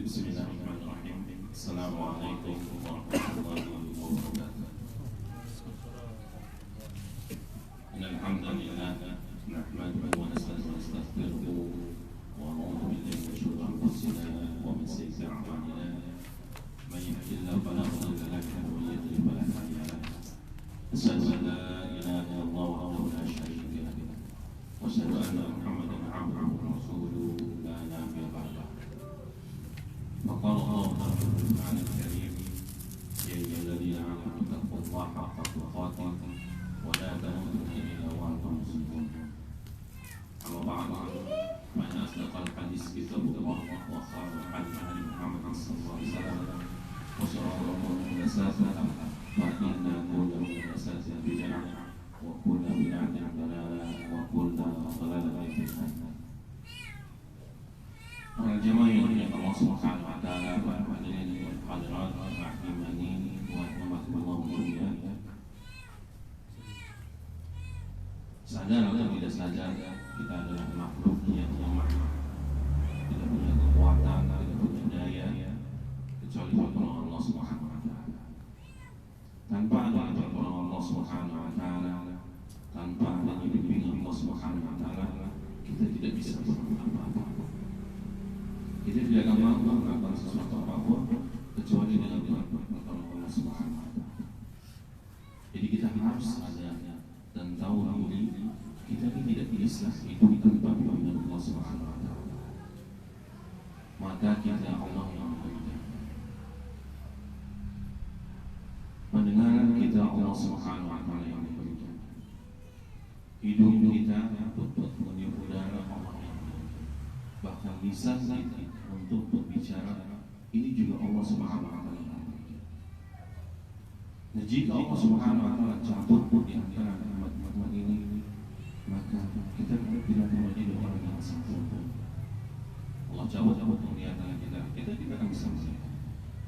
Bismillahirrahmanirrahim. Assalamualaikum warahmatullahi wabarakatuh. Innal hamdalillah nahmaduhu wa nastaghfiruhu wa na'udzu billahi min shururi anfusina wa min sayyiati a'malina. May yahdihillahu fala mudilla lahu wa may yudlil fala hadiya lahu. Asyhadu an la ilaha illallah wahdahu la syarika lahu wa asyhadu anna Muhammadan 'abduhu wa rasuluhu la nabiyya ba'dahu. فقال الله في القرآن الكريم يا أيها الذين آمنوا اتقوا الله حق تقاته ولا تموتن إلا وأنتم مسلمون. أما بعد فإن أصدق الحديث كتاب الله وخير الحديث هدي محمد صلى الله عليه وسلم وشر الأمور محدثاتها فإن كل محدثة بدعة وكل بدعة ضلالة وكل ضلالة في النار. Jemaah yang dimuliakan Allah Subhanahu wa taala, para hadirin dan hadirat rahimani wa rahimakumullah. Sadar atau tidak sadar, kita adalah makhluk yang lemah, tidak punya kekuatan, tidak punya daya kecuali pertolongan Allah Subhanahu wa taala. Tanpa adanya pertolongan Allah Subhanahu wa taala, tanpa adanya bimbingan Allah Subhanahu wa taala, kita tidak bisa berbuat apa-apa. Kita tidak akan mampu melakukan sesuatu apapun kecuali dengan pertolongan Allah Subhanahu wa taala. Jadi kita harus sadar dan tahu diri kita ini tidak bisa hidup tanpa bimbingan Allah Subhanahu wa taala. Maka kita Allah yang memberikan. Mendengar kita Allah Subhanahu wa taala yang memberikan. Hidup kita untuk meniup udara Allah yang memberikan. Bahkan lisan kita untuk berbicara ini juga Allah Subhanahu wa taala. Nah, jika Allah Subhanahu wa taala cabut di antara umat ini, maka kita tidak menjadi orang yang sempurna. Allah cabut penglihatan kita tidak akan bisa melihat.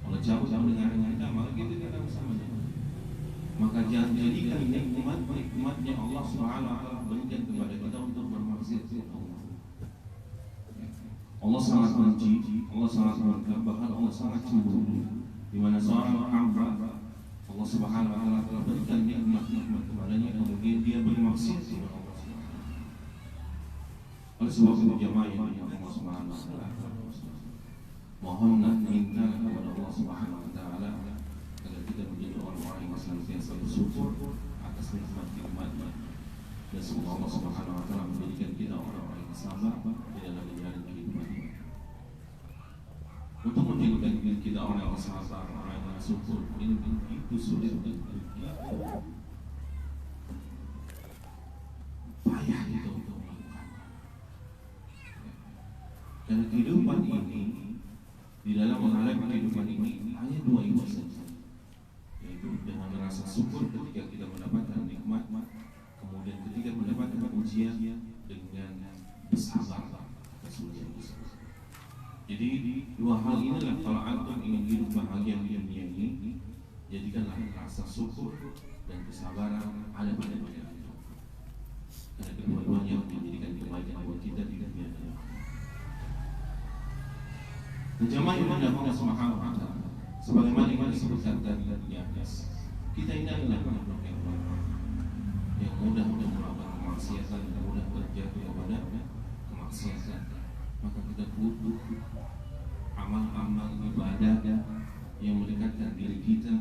Allah cabut pendengaran kita, maka kita tidak akan bisa melihat. Maka jangan jadikan nikmatnya Allah Subhanahu wa taala berikan kepada kita untuk bermaksiat kepada Allah. Allah sangat benci, Allah sangat murka, bahkan Allah sangat cemburu. Di mana seorang hamba Allah Subhanahu wa taala telah berikan nikmat kepadanya, kemudian dia bermaksiat kepada Allah Subhanahu wa taala. Oleh sebab itu jemaah yang Allah Subhanahu wa taala, mohonlah minta kepada Allah Subhanahu wa taala agar kita menjadi orang-orang yang senantiasa bersyukur atas nikmat-nikmat-Nya. Dan semoga Allah Subhanahu wa taala menjadikan kita orang-orang yang sabar di dalam menjalani kehidupan ini. Untuk menjadikan diri kita orang yang sabar, orang yang syukur, ini begitu sulit dan begitu payah kita untuk melakukan. Karena kehidupan ini, di dalam menghadapi kehidupan ini hanya dua itu saja, yaitu dengan rasa syukur ketika kita mendapatkan nikmat, kemudian ketika mendapatkan ujian dengan bersabar atas ujian tersebut. Jadi dua hal inilah kalau antum ingin hidup bahagia di dunia ini, jadikanlah rasa syukur dan kesabaran ada pada diri kita. Karena kedua-duanya menjadikan kebaikan buat kita di dunia ini. Jemaah yang Allah Subhanahu wa taala, sebagaimana yang disebutkan tadi di atas, kita ini adalah makhluk yang mudah melakukan kemaksiatan dan mudah terjatuh kepada kemaksiatan. Maka kita butuh amal-amal ibadah yang mendekatkan diri kita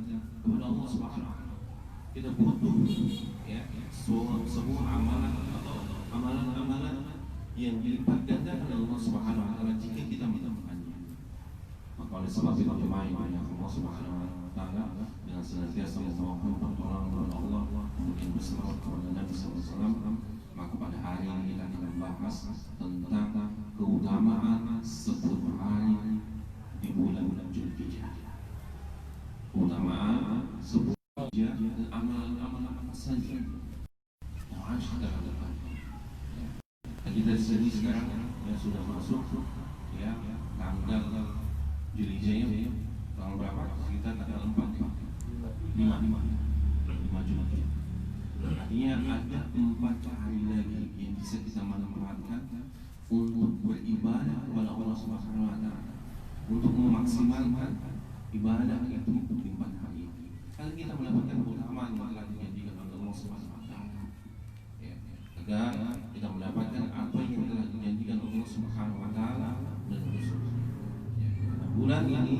kepada Allah Subhanahu wa taala. Kita butuh semua amalan atau amalan-amalan yang dilipat gandakan oleh Allah Subhanahu wa taala jika kita melakukannya. Maka oleh sebab itu jemaah yang Allah Subhanahu wa taala dengan senantiasa memohon pertolongan kepada Allah, kemudian berselawat kepada Nabi sallallahu alaihi wasallam, maka pada hari ini kita akan membahas tentang keutamaan 10 hari di bulan Zulhijjah. Keutamaan 10 hari dan amalan-amalan apa saja yang harus kita lakukan. Kita di sini sekarang ya sudah masuk ya tanggal Zulhijjah, tanggal berapa? Kita tanggal 5 Zulhijjah. Artinya ada 4 hari lagi yang bisa kita manfaatkan untuk beribadah kepada Allah Subhanahu wa taala. untuk memaksimalkan ibadah itu di 4 hari ini. Agar kita mendapatkan keutamaan yang telah dijanjikan oleh Allah Subhanahu wa taala. Ya, agar kita mendapatkan apa yang telah dijanjikan oleh Allah Subhanahu wa taala dan Rasul. Ya, karena bulan ini,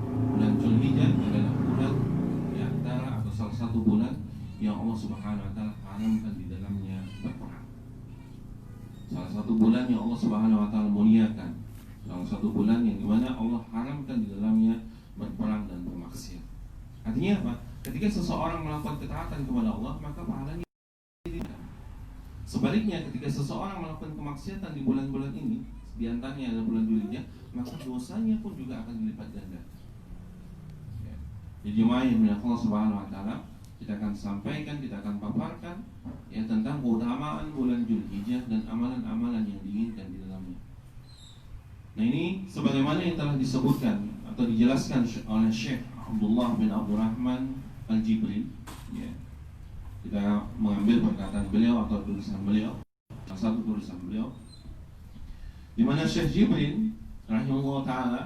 bulan Dzulhijjah adalah bulan di antara atau salah satu bulan yang Allah Subhanahu wa taala haramkan di dalamnya berperang. Salah satu bulan yang Allah Subhanahu wa taala muliakan. Salah satu bulan yang dimana Allah haramkan di dalamnya berperang dan bermaksiat. Artinya apa? Ketika seseorang melakukan ketaatan kepada Allah, maka pahalanya tidak. Sebaliknya, ketika seseorang melakukan kemaksiatan di bulan-bulan ini, di antaranya adalah bulan Dzulhijjah, maka dosanya pun juga akan dilipat ganda. Ya. Jadi jemaah yang dimuliakan Allah Subhanahu wa taala, kita akan sampaikan, kita akan paparkan ya tentang keutamaan bulan Dzulhijjah dan amalan-amalan yang diinginkan di dalamnya. Nah, ini sebagaimana yang telah disebutkan atau dijelaskan oleh Syekh Abdullah bin Abdurrahman Al-Jibrin ya. Kita mengambil perkataan beliau atau tulisan beliau, salah satu tulisan beliau, di mana Syekh Jibrin rahimahullah taala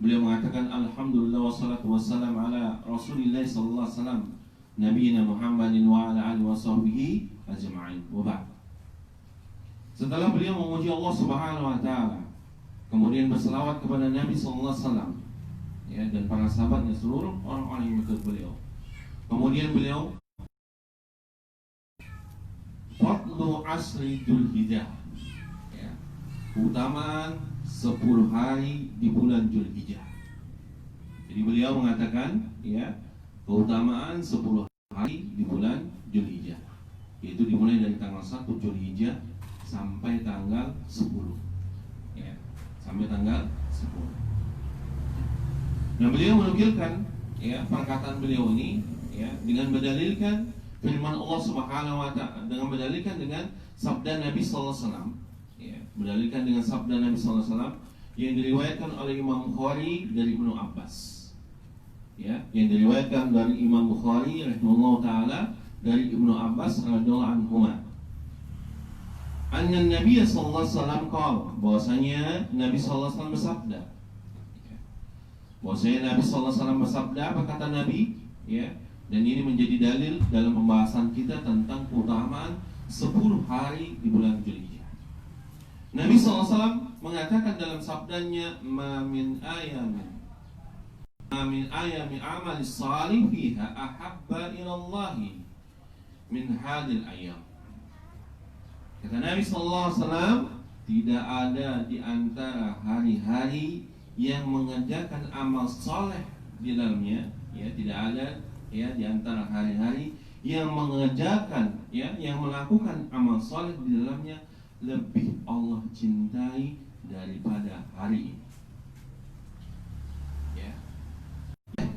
beliau mengatakan alhamdulillah wassalatu wassalam ala Rasulillah sallallahu alaihi wasallam nabiyina Muhammadin wa ala alihi washabbihi ajma'in. Wa ba'd. Setelah beliau memuji Allah Subhanahu wa taala, kemudian berselawat kepada Nabi sallallahu alaihi wasallam ya, dan para sahabatnya, seluruh orang-orang yang mengikut beliau. Kemudian beliau Fadlu Asri Dzulhijjah ya, keutamaan 10 hari di bulan Dzulhijjah. Jadi beliau mengatakan ya, keutamaan 10 hari di bulan Dzulhijjah, yaitu dimulai dari tanggal 1 Dzulhijjah sampai tanggal 10 ya, sampai tanggal 10. Nah, beliau menukilkan ya perkataan beliau ini ya dengan berdalilkan firman Allah Subhanahu wa taala, dengan berdalilkan dengan sabda Nabi sallallahu alaihi wasallam ya, berdalilkan dengan sabda Nabi sallallahu alaihi wasallam yang diriwayatkan oleh Imam Bukhari dari Ibnu Abbas. Ya, yang diriwayatkan dari Imam Bukhari rahimahullah taala dari Ibnu Abbas radhiyallahu anhuma. Anna Nabi sallallahu alaihi wasallam qala, bahwasanya Nabi sallallahu alaihi wasallam bersabda. Bahwasanya Nabi sallallahu alaihi wasallam bersabda, apa kata Nabi? Ya, dan ini menjadi dalil dalam pembahasan kita tentang keutamaan 10 hari di bulan Dzulhijjah. Nabi sallallahu alaihi wasallam mengatakan dalam sabdanya, "Ma min ayami amali salih fiha ahabba ila Allah min hadhil ayyam." Kata Nabi sallallahu alaihi wasallam, tidak ada di antara hari-hari yang mengerjakan amal soleh di dalamnya, ya, tidak ada ya di antara hari-hari yang mengerjakan ya, yang melakukan amal soleh di dalamnya lebih Allah cintai daripada hari ini. Ya,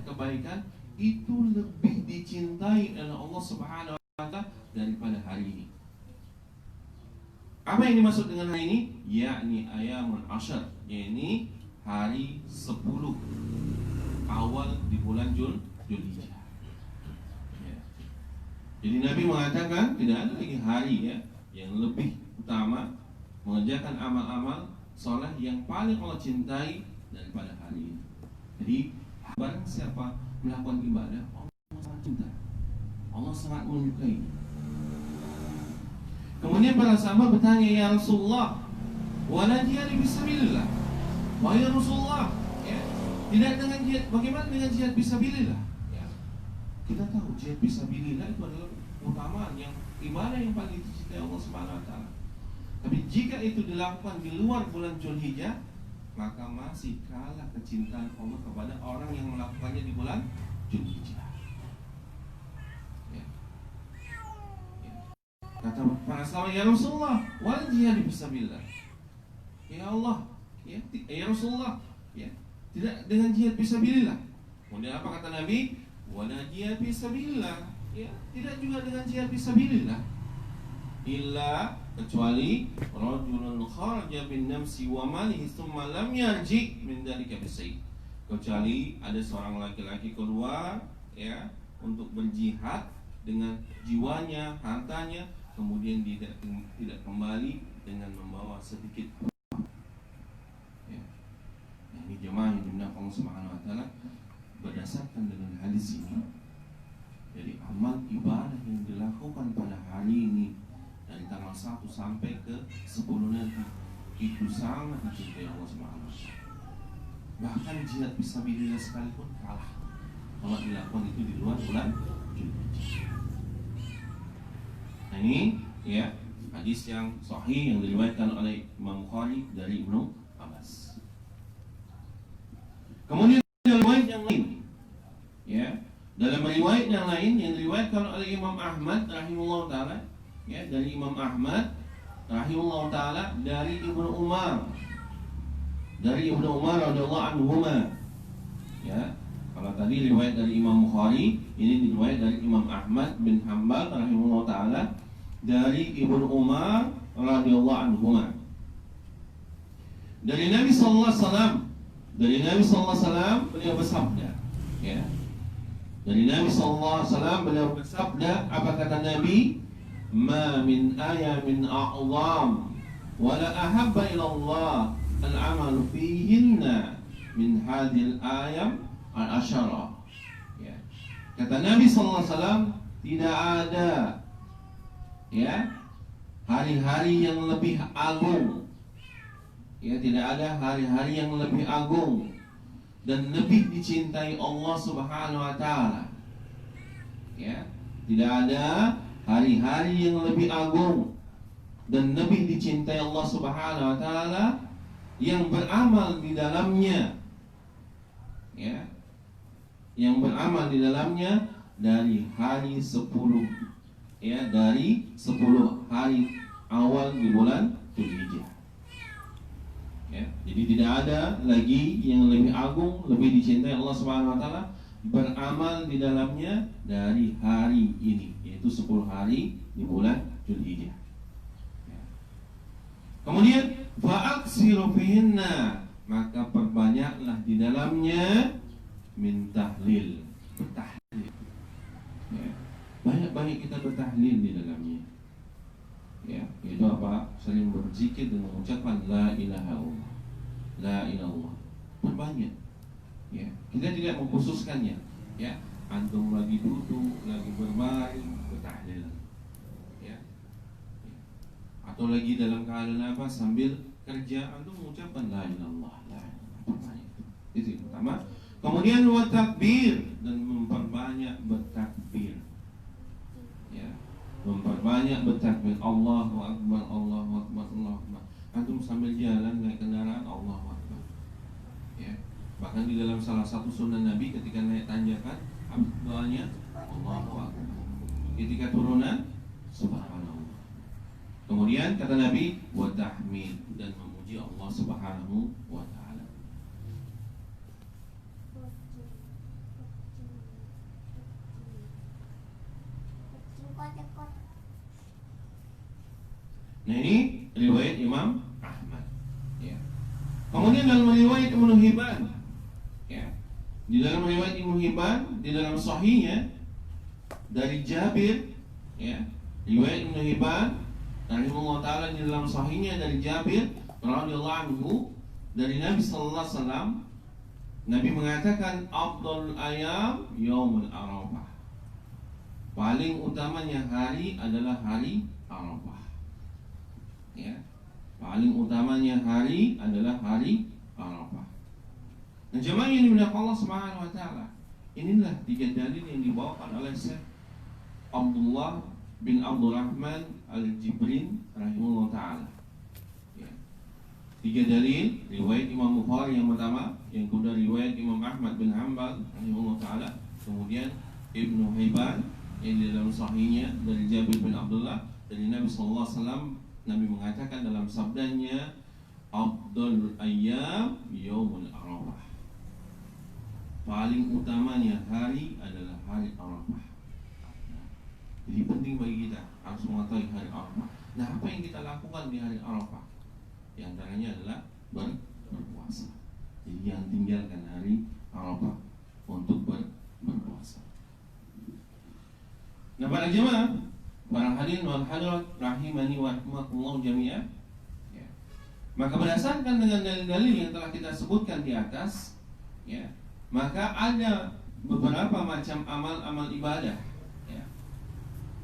kebaikan itu lebih dicintai oleh Allah Subhanahu wa taala daripada hari ini. Apa yang dimaksud dengan hari ini? Yakni ayamun asyar, yakni hari 10 awal di bulan Dzulhijjah. Ya. Jadi Nabi mengatakan tidak ada lagi hari ya yang lebih utama mengerjakan amal-amal soleh yang paling Allah cintai daripada hari ini. Jadi barang siapa melakukan ibadah, Allah sangat cinta, Allah sangat menyukai. Kemudian para sahabat bertanya, ya Rasulullah, wala jihad fisabilillah. Wahai Rasulullah, ya, tidak dengan jihad, bagaimana dengan jihad fisabilillah? Ya, kita tahu jihad fisabilillah itu adalah keutamaan yang ibadah yang paling dicintai Allah Subhanahu wa taala. Tapi jika itu dilakukan di luar bulan Dzulhijjah, maka masih kalah kecintaan Allah kepada orang yang melakukannya di bulan Dzulhijjah. Ya. Ya. Kata para sahabat, ya Rasulullah, wal jihad fisabilillah. Ya Allah, ya Rasulullah, ya, tidak dengan jihad fisabilillah. Kemudian apa kata Nabi? Wala jihad fisabilillah, ya, tidak juga dengan jihad fisabilillah. Illa, kecuali rajulun kharaja bin nafsi wa malihi tsumma lam yarji min dzalika bisayy. Kecuali ada seorang laki-laki keluar ya untuk berjihad dengan jiwanya, hartanya, kemudian tidak kembali dengan membawa sedikit. Ya. Ini jemaah yang Allah Subhanahu wa taala berdasarkan dengan hadis ini. Jadi amal ibadah yang dilakukan pada hari ini dari tanggal 1 sampai ke 10 nanti itu sangat dicintai Allah Subhanahu wa taala. Bahkan jihad fisabilillah sekalipun kalah kalau dilakukan itu di luar bulan Zulhijjah. Nah ini ya hadis yang sahih yang diriwayatkan oleh Imam Bukhari dari Ibnu Abbas. Kemudian dalam riwayat yang lain, ya, dalam riwayat yang lain yang diriwayatkan oleh Imam Ahmad rahimahullah taala, ya, dari Imam Ahmad rahimahullah taala dari Ibnu Umar, radhiyallahu anhuma, ya. Kalau tadi riwayat dari Imam Bukhari, ini riwayat dari Imam Ahmad bin Hanbal rahimahullah taala dari Ibnu Umar radhiyallahu anhuma. Dari Nabi sallallahu alaihi wasallam, beliau bersabda, ya. Dari Nabi sallallahu alaihi wasallam beliau bersabda, apa kata Nabi? Ma min ayamin a'zam wa la ahabba ila Allah al-amal fihinna min hadhil ayam al-asyara. Ya. Kata Nabi sallallahu alaihi wasallam, tidak ada, ya, hari-hari yang lebih agung. Ya, tidak ada hari-hari yang lebih agung dan lebih dicintai Allah Subhanahu wa taala. Ya, tidak ada hari-hari yang lebih agung dan lebih dicintai Allah Subhanahu wa taala yang beramal di dalamnya, ya, yang beramal di dalamnya dari hari 10, ya, dari 10 hari awal di bulan Dzulhijjah. Ya, jadi tidak ada lagi yang lebih agung, lebih dicintai Allah Subhanahu wa taala beramal di dalamnya dari hari ini, yaitu 10 hari di bulan Dzulhijjah. Ya. Kemudian fa'aksiru fihinna, maka perbanyaklah di dalamnya min tahlil, bertahlil. Ya. Banyak-banyak kita bertahlil di dalamnya. Ya, itu apa? Saling berzikir dan mengucapkan la ilaha illallah, la ilaha illallah. Perbanyak. Ya, kita tidak mengkhususkannya. Ya, antum lagi duduk, lagi berbaring, bertahlil. Ya. Atau lagi dalam keadaan apa? Sambil kerja, antum mengucapkan la ilaha illallah, la ilaha illallah. Itu yang pertama. Kemudian wa takbir, dan memperbanyak bertakbir. Ya. Memperbanyak bertakbir, Allahu Akbar, Allahu Akbar, Allahu Akbar. Antum sambil jalan naik kendaraan, Allahu Akbar. Ya. Bahkan di dalam salah satu sunnah Nabi ketika naik tanjakan, doanya Allahu Akbar. Ketika turunan, Subhanallah. Kemudian kata Nabi, wa tahmid, dan memuji Allah Subhanahu wa taala. Nah ini riwayat Imam Ahmad. Ya. Kemudian dalam riwayat Ibnu Hibban, ya, di dalam riwayat Ibnu Hibban di dalam sahihnya dari Jabir, ya, riwayat Ibnu Hibban rahimahullah taala di dalam sahihnya dari Jabir radhiyallahu anhu dari Nabi sallallahu alaihi wasallam, Nabi mengatakan afdhalul ayam yaumul arafah. Paling utamanya hari adalah hari Arafah. Ya. Paling utamanya hari adalah hari Arafah. Nah, jemaah yang dimuliakan Allah Subhanahu wa taala, inilah 3 dalil yang dibawakan oleh Syekh Abdullah bin Abdurrahman Al-Jibrin rahimahullah taala. Ya. 3 dalil, riwayat Imam Bukhari yang pertama, yang kedua riwayat Imam Ahmad bin Hanbal rahimahullah taala, kemudian Ibnu Hibban yang di dalam sahihnya dari Jabir bin Abdullah dari Nabi sallallahu alaihi wasallam. Nabi mengatakan dalam sabdanya, afdhalul ayyam yaumul arafah. Paling utamanya hari adalah hari Arafah. Jadi penting bagi kita harus mengetahui hari Arafah. Nah, apa yang kita lakukan di hari Arafah? Di antaranya adalah berpuasa. Jadi jangan tinggalkan hari Arafah untuk berpuasa. Nah, para jemaah, para hadirin wal hadirat rahimani wa rahimakumullah jami'an, ya. Maka berdasarkan dengan dalil-dalil yang telah kita sebutkan di atas, ya, maka ada beberapa macam amal-amal ibadah, ya.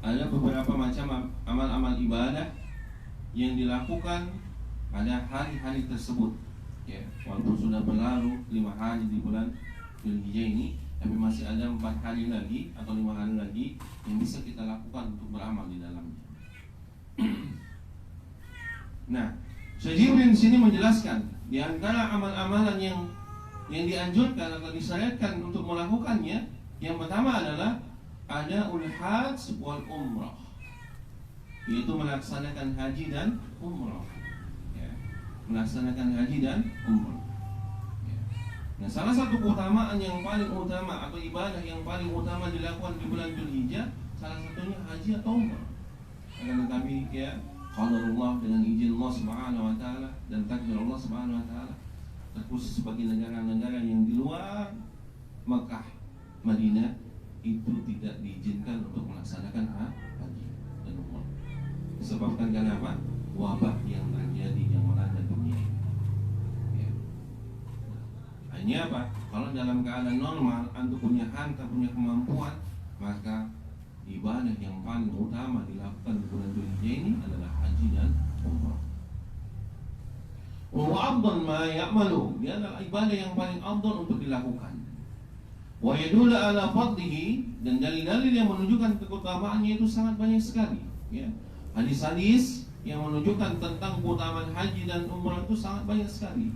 Ada beberapa macam amal-amal ibadah yang dilakukan pada hari-hari tersebut, ya. Walaupun sudah berlalu 5 hari di bulan Dzulhijjah ini, tapi masih ada 4 hari lagi atau 5 hari lagi yang bisa kita lakukan untuk beramal di dalamnya. Nah, Syekh Jibril di sini menjelaskan di antara amal-amalan yang dianjurkan atau disyariatkan untuk melakukannya, yang pertama adalah ada hajj wal umrah, yaitu melaksanakan haji dan umrah, ya. Melaksanakan haji dan umrah, ya. Nah, salah satu keutamaan yang paling utama atau ibadah yang paling utama dilakukan di bulan Dzulhijjah, salah satunya haji atau umrah. Akan tetapi, ya, qadarullah, dengan izin Allah Subhanahu wa taala dan takdir Allah Subhanahu wa taala, terkhusus bagi negara-negara yang di luar Mekah, Madinah, itu tidak diizinkan untuk melaksanakan haji dan umrah. Disebabkan karena apa? Wabah yang terjadi yang melanda dunia ini, ya. Hanya apa? Kalau dalam keadaan normal, antum punya harta, punya kemampuan, maka ibadah yang paling utama dilakukan di bulan Dzulhijjah ini adalah haji dan umrah. Wa afdal ma ya'malu, dia adalah ibadah yang paling afdal untuk dilakukan. Wa yadullu ala fadlihi, dan dalil-dalil yang menunjukkan keutamaannya itu sangat banyak sekali, ya. Hadis-hadis yang menunjukkan tentang keutamaan haji dan umrah itu sangat banyak sekali.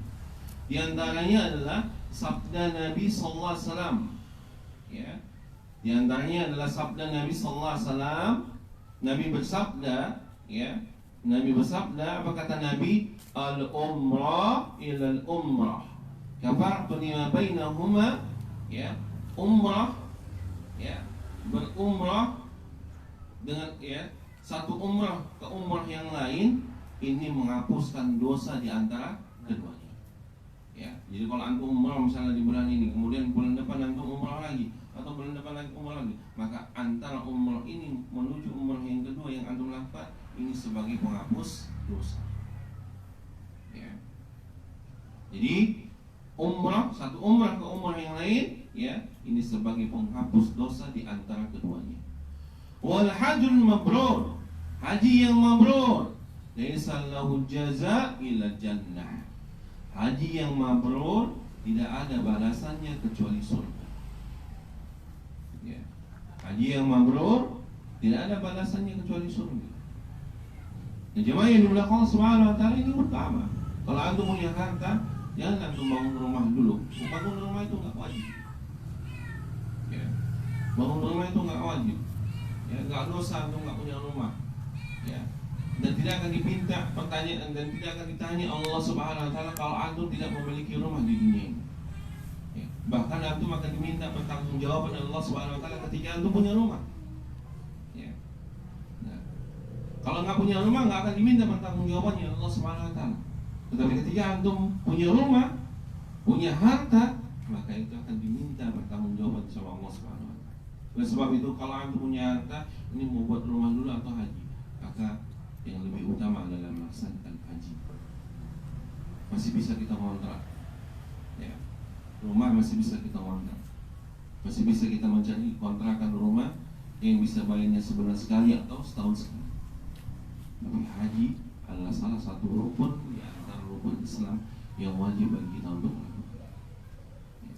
Di antaranya adalah sabda Nabi sallallahu alaihi wasallam, ya. Di antaranya adalah sabda Nabi sallallahu alaihi wasallam. Nabi bersabda, ya. Nabi bersabda, apa kata Nabi? Al-umrah ilal umrah kafartu lima bainahuma, ya. Umrah, ya, berumrah dengan, ya, satu umrah ke umrah yang lain, ini menghapuskan dosa di antara keduanya, ya. Jadi kalau antum umrah misalnya di bulan ini, kemudian bulan depan antum umrah lagi, atau bulan depan lagi umrah lagi, maka antara umrah ini menuju umrah yang kedua yang antum lakukan, ini sebagai penghapus dosa, ya. Jadi umrah, satu umrah ke umrah yang lain, ya, ini sebagai penghapus dosa di antara keduanya. Wal hajjul mabrur, haji yang mabrur, laisa lahu jaza illa jannah. Haji yang mabrur tidak ada balasannya kecuali surga, ya. Haji yang mabrur tidak ada balasannya kecuali surga. Nah, jemaah yang dimuliakan Allah Subhanahu wa taala, ini utama. Kalau antum punya harta, jangan antum bangun rumah dulu. Bangun rumah itu nggak wajib, ya. Bangun rumah itu nggak wajib, ya, nggak dosa antum nggak punya rumah, ya. Dan tidak akan diminta pertanyaan, dan tidak akan ditanya Allah Subhanahu wa taala kalau antum tidak memiliki rumah di dunia ini, ya. Bahkan antum akan diminta pertanggungjawaban Allah Subhanahu wa taala ketika antum punya rumah, ya. Nah, kalau nggak punya rumah nggak akan diminta pertanggungjawabannya Allah Subhanahu wa taala. Tetapi ketika antum punya rumah, punya harta, maka itu akan diminta pertanggungjawaban sama Allah Subhanahu wa taala. Oleh sebab itu, kalau antum punya harta, ini mau buat rumah dulu atau haji, maka yang lebih utama adalah melaksanakan haji. Masih bisa kita kontrak, ya. Rumah masih bisa kita kontrak, masih bisa kita mencari kontrakan rumah yang bisa bayarnya sebulan sekali atau setahun sekali. Tapi haji adalah salah satu rukun di antara rukun Islam yang wajib bagi kita untuk melakukan, ya.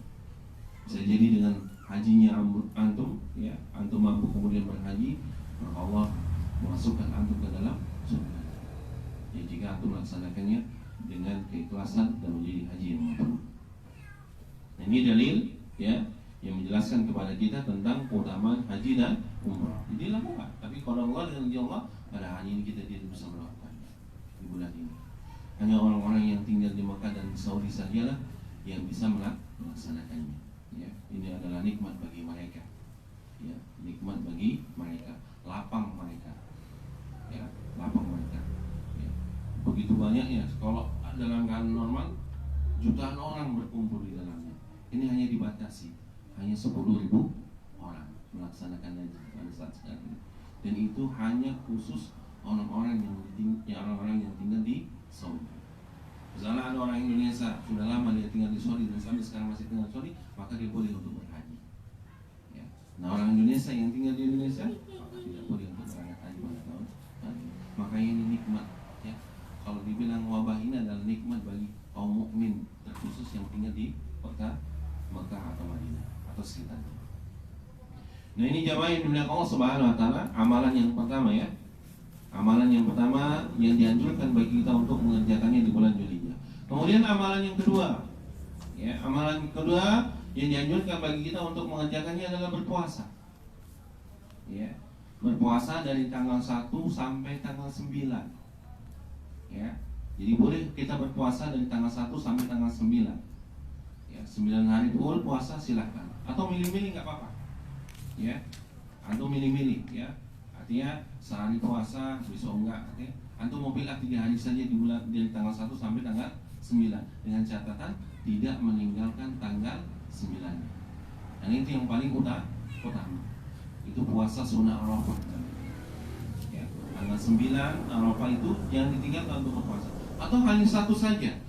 Bisa jadi dengan hajinya antum, ya, antum mampu kemudian berhaji, maka Allah memasukkan antum ke dalam surga, ya, jika antum melaksanakannya dengan keikhlasan dan menjadi haji yang mabrur. Nah, ini dalil, ya, yang menjelaskan kepada kita tentang keutamaan haji dan umrah. Jadi lakukan. Tapi kalau Allah dengan Allah, pada hari ini kita tidak bisa melakukannya di bulan ini. Hanya orang-orang yang tinggal di Mekah dan di Saudi sajalah yang bisa melaksanakannya, ya. Ini adalah nikmat bagi mereka, ya, nikmat bagi mereka, lapang mereka, ya, lapang mereka, ya. Begitu banyaknya, kalau dalam keadaan normal jutaan orang berkumpul di dalamnya. Ini hanya dibatasi, hanya 10.000 orang melaksanakan haji pada saat sekarang ini. Dan itu hanya khusus orang-orang yang tinggal di Saudi. Misalnya ada orang Indonesia sudah lama dia tinggal di Saudi dan sampai sekarang masih tinggal di Saudi, maka dia boleh untuk berhaji. Ya. Nah orang Indonesia yang tinggal di Indonesia maka tidak boleh untuk berangkat haji pada tahun nanti. Makanya ini nikmat. Ya. Kalau dibilang wabah ini adalah nikmat bagi kaum mukmin terkhusus yang tinggal di kota Mekah atau Madinah atau sekitarnya. Nah ini jamaah yang dimuliakan Allah Subhanahu Wa Taala, amalan yang pertama ya. Amalan yang pertama yang dianjurkan bagi kita untuk mengerjakannya di bulan Zulhijjah. Kemudian amalan yang kedua, ya, amalan kedua yang dianjurkan bagi kita untuk mengerjakannya adalah berpuasa. Ya, berpuasa dari tanggal 1 sampai tanggal 9. Ya, jadi boleh kita berpuasa dari tanggal 1 sampai tanggal 9. Ya, 9 hari full puasa silahkan. Atau milih-milih nggak apa-apa. Ya, atau milih-milih ya. Artinya sehari puasa, besok enggak. Okay? Antum mau pilih 3 hari saja di bulan dari tanggal 1 sampai tanggal 9 dengan catatan tidak meninggalkan tanggal 9. Dan itu yang paling utama. Itu puasa sunnah Arafah. Ya, tanggal 9 Arafah itu jangan ditinggalkan untuk berpuasa. Atau hanya satu saja.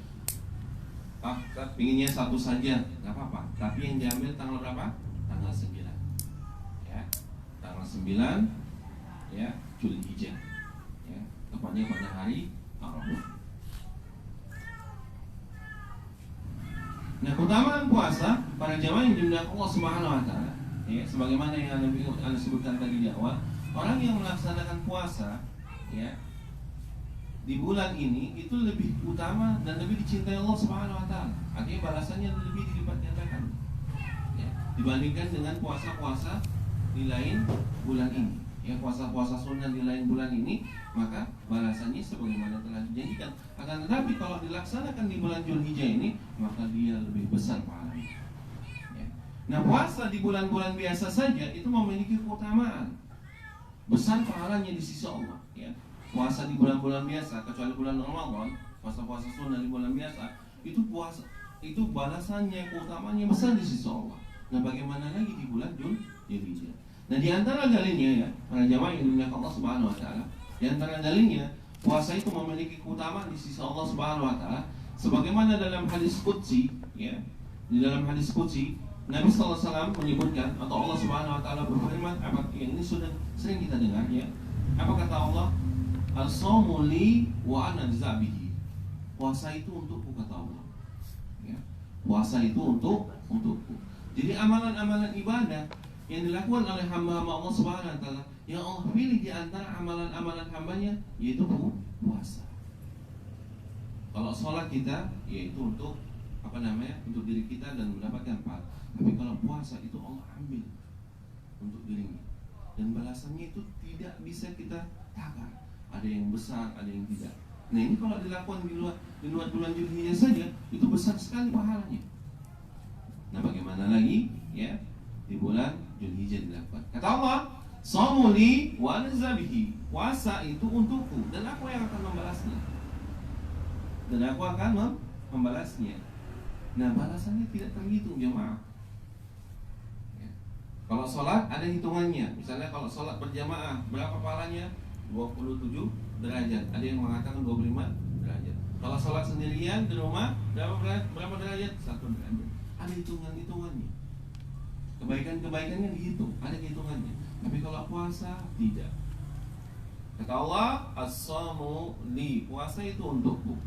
Pinginnya satu saja, nggak apa-apa. Tapi yang diambil tanggal berapa? Tanggal 9. Ya, tanggal 9. Ya, Zulhijjah. Ya, tepatnya pada hari Arafah. Nah, keutamaan puasa para jamaah yang dimuliakan Allah Subhanahu Wa Taala, ya, sebagaimana yang Anda sebutkan tadi di awal, orang yang melaksanakan puasa, ya, di bulan ini itu lebih utama dan lebih dicintai Allah Subhanahu Wa Taala. Artinya balasannya lebih dilipat gandakan, ya, dibandingkan dengan puasa-puasa di lain bulan ini. Ya, puasa-puasa sunnah di lain bulan ini, maka balasannya sebagaimana telah dijanjikan. Akan tetapi kalau dilaksanakan di bulan Zulhijjah ini, maka dia lebih besar pahalanya. Ya. Nah, puasa di bulan-bulan biasa saja itu memiliki keutamaan besar pahalanya di sisi Allah. Ya. Puasa di bulan-bulan biasa, kecuali bulan Ramadan, puasa-puasa sunnah di bulan biasa, itu puasa itu balasannya, keutamaannya besar di sisi Allah. Nah, bagaimana lagi di bulan Zulhijjah? Nah, di antara dalilnya ya, para jamaah yang dimuliakan Allah Subhanahu Wa Taala, di antara dalilnya puasa itu memiliki keutamaan di sisi Allah Subhanahu Wa Taala, sebagaimana dalam hadis qudsi, ya, di dalam hadis qudsi Nabi Sallallahu Alaihi Wasallam menyebutkan atau Allah Subhanahu Wa Taala berfirman, apa yang ini sudah sering kita dengar ya, apa kata Allah? As-shaumu li wa ana jazabihi. Puasa itu untukku kata Allah. Ya, puasa itu untukku. Jadi amalan-amalan ibadah yang dilakukan oleh hamba-hamba Allah Subhanahu Wa Taala, yang Allah pilih di antara amalan-amalan hambanya yaitu puasa. Kalau sholat kita yaitu untuk untuk diri kita dan mendapatkan pahala. Tapi kalau puasa itu Allah ambil untuk dirinya dan balasannya itu tidak bisa kita takar. Ada yang besar, ada yang tidak. Nah ini kalau dilakukan di luar bulan Zulhijjah saja itu besar sekali pahalanya. Nah bagaimana lagi ya di bulan Zulhijjah dilakukan. Kata Allah, "Shamu li wa nazabihi." Puasa itu untukku dan aku yang akan membalasnya. Membalasnya. Nah, balasannya tidak terhitung jemaah. Ya. Kalau sholat ada hitungannya. Misalnya kalau sholat berjamaah berapa pahalanya? 27 derajat. Ada yang mengatakan 25 derajat. Kalau sholat sendirian di rumah berapa derajat? 1 derajat. Ada hitungannya. Kebaikannya dihitung, ada hitungannya. Tapi kalau puasa tidak. Kata Allah, as-shamu li, puasa itu untukku.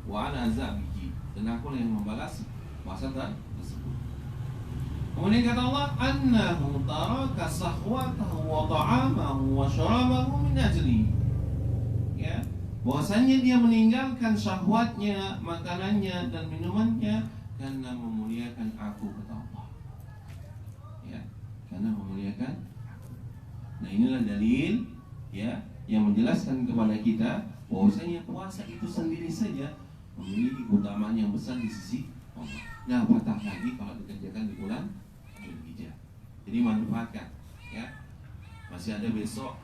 Wa ana zabihi, dan aku yang membalas puasa tersebut. Kemudian kata Allah, annahu taraka sahwatahu wa ta'amahu wa syarabahu min ajli. Ya, bahwasanya dia meninggalkan syahwatnya, makanannya dan minumannya karena memuliakan aku, kata Allah. Ya, karena memuliakan aku. Nah, inilah dalil ya yang menjelaskan kepada kita bahwasanya puasa itu sendiri saja memiliki keutamaan yang besar di sisi Allah. Nah, apatah lagi kalau dikerjakan di bulan Zulhijjah. Jadi manfaatkan ya. Masih ada besok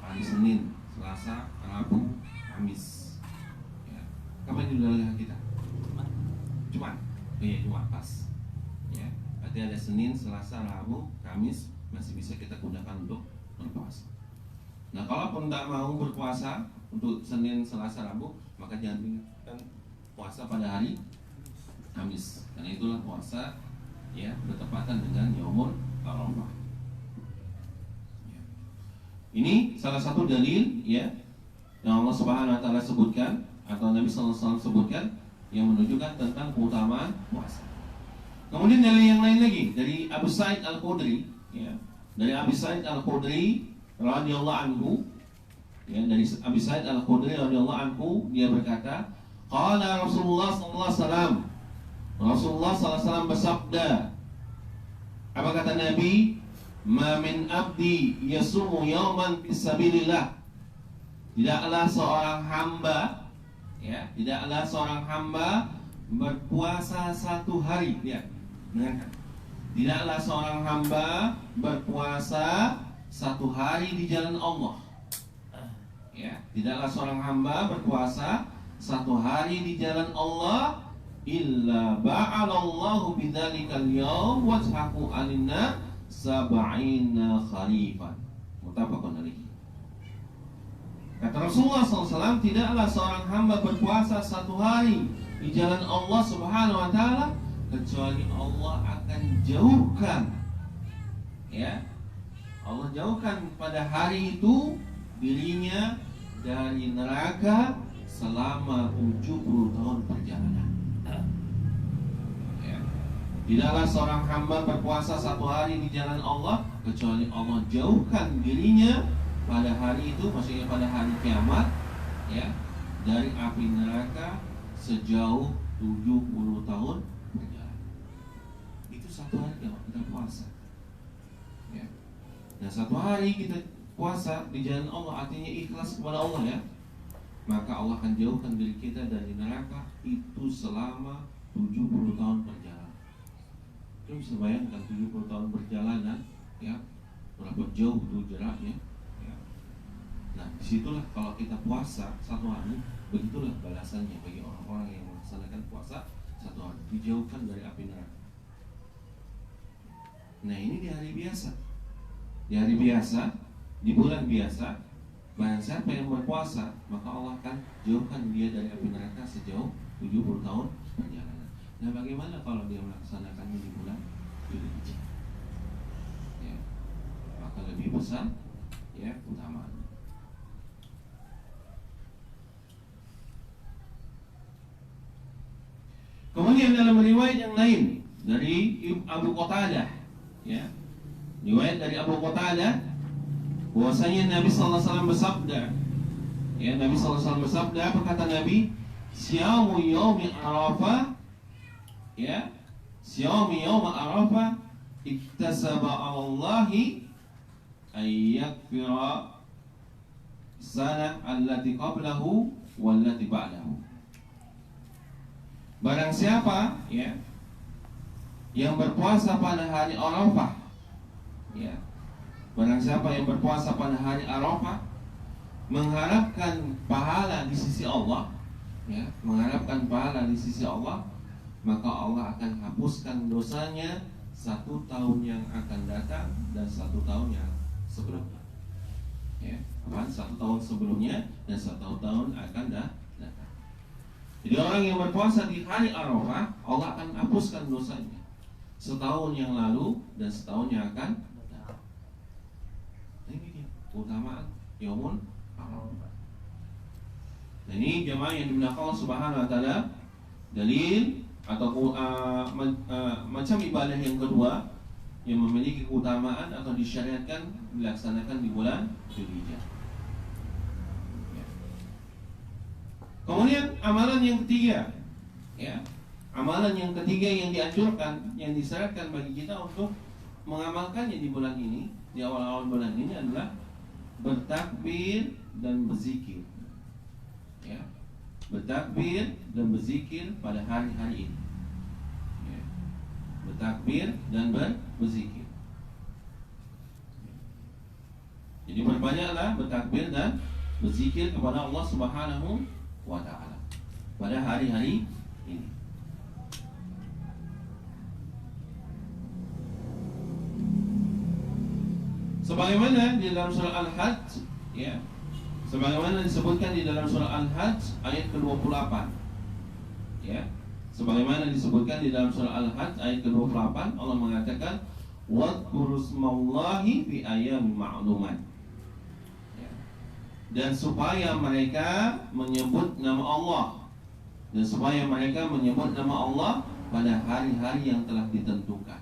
hari Senin, Selasa, Rabu, Kamis. Ya. Kapan judulnya kita? Jumat. Iya, Jumat pas. Ya. Berarti ada Senin, Selasa, Rabu, Kamis masih bisa kita gunakan untuk berpuasa. Nah, kalaupun tidak mau berpuasa untuk Senin, Selasa, Rabu, maka jangan tinggalkan puasa pada hari Kamis. Karena itulah puasa ya bertepatan dengan Yaumul Arafah. Ya. Ini salah satu dalil ya yang Allah Subhanahu wa taala sebutkan atau Nabi sallallahu alaihi wasallam sebutkan yang menunjukkan tentang keutamaan puasa. Kemudian dalil yang lain lagi dari Abu Sa'id Al-Khudri ya. Dari Abu Sa'id Al-Khudri radhiyallahu anhu ya, dari Abu Sa'id Al-Khudri radhiyallahu anhu dia berkata, qala Rasulullah sallallahu alaihi wasallam, Rasulullah SAW bersabda, apa kata Nabi? Ma min abdi yasumu yawman fisabilillah. Tidaklah seorang hamba ya, tidaklah seorang hamba berpuasa satu hari. Lihat, dengarkan. Tidaklah seorang hamba berpuasa satu hari di jalan Allah. Ya, tidaklah seorang hamba berpuasa satu hari di jalan Allah illa ba'alallahu bidzalikal yaum wajhahu 'alinna sab'ina kharifan. Muttafaqun alaih. Kata Rasulullah SAW, tidaklah seorang hamba berpuasa satu hari di jalan Allah Subhanahu wa taala kecuali Allah akan jauhkan ya. Allah jauhkan pada hari itu dirinya dari neraka selama 70 tahun perjalanan. Ya. Tidaklah seorang hamba berpuasa satu hari di jalan Allah kecuali Allah jauhkan dirinya pada hari itu, maksudnya pada hari kiamat ya, dari api neraka sejauh 70 tahun perjalanan. Itu satu hari kalau kita puasa ya. Nah, satu hari kita puasa di jalan Allah artinya ikhlas kepada Allah ya, maka Allah akan jauhkan diri kita dari neraka itu selama 70 tahun perjalanan. Kita bisa bayangkan 70 tahun perjalanan ya, berapa jauh itu jaraknya ya. Nah, disitulah kalau kita puasa satu hari, begitulah balasannya bagi orang-orang yang melaksanakan puasa satu hari, dijauhkan dari api neraka. Nah, ini di hari biasa. Di hari biasa, di bulan biasa, barang siapa yang berpuasa, maka Allah akan jauhkan dia dari api neraka sejauh 70 tahun perjalanan. Nah, bagaimana kalau dia melaksanakannya di bulan Dzulhijjah? Ya, maka lebih besar ya utamaannya. Kemudian dalam riwayat yang lain dari Abu Qatadah ya, riwayat dari Abu Qatadah bahwasanya Nabi sallallahu alaihi wasallam bersabda ya, Nabi sallallahu alaihi wasallam bersabda, apa kata Nabi? Siyamu yaumi Arafah ya, siyamu yaumi Arafah iktasaba 'ala Allahi ay yakfira sanah allati qablahu wallati ba'dahu. Barang siapa ya yang berpuasa pada hari Arafah ya, barang siapa yang berpuasa pada hari Arafah mengharapkan pahala di sisi Allah ya, mengharapkan pahala di sisi Allah, maka Allah akan hapuskan dosanya 1 tahun yang akan datang dan 1 tahun yang sebelumnya ya, 1 tahun sebelumnya dan 1 tahun akan datang. Jadi orang yang berpuasa di hari Arafah, Allah akan hapuskan dosanya setahun yang lalu dan setahun yang akan datang. Ini dia keutamaan Yaumul Arafah. Nah, ini jemaah yang dimuliakan Allah Subhanahu wa taala, dalil atau macam ibadah yang kedua yang memiliki keutamaan atau disyariatkan dilaksanakan di bulan Dzulhijjah. Kemudian amalan yang ketiga ya, amalan yang ketiga yang dianjurkan, yang disyaratkan bagi kita untuk mengamalkannya di bulan ini, di awal-awal bulan ini adalah bertakbir dan berzikir ya, bertakbir dan berzikir pada hari-hari ini ya. Bertakbir dan berzikir. Jadi berbanyaklah bertakbir dan berzikir kepada Allah Subhanahu wa ta'ala pada hari-hari ini. Sebagaimana di dalam surah Al-Hajj ya, sebagaimana disebutkan di dalam surah Al-Hajj ayat ke-28 Ya. Sebagaimana disebutkan di dalam surah Al-Hajj ayat ke-28, Allah mengatakan wadhkurusmallahi fi ayyamin ma'lumat. Ya. Dan supaya mereka menyebut nama Allah, dan supaya mereka menyebut nama Allah pada hari-hari yang telah ditentukan.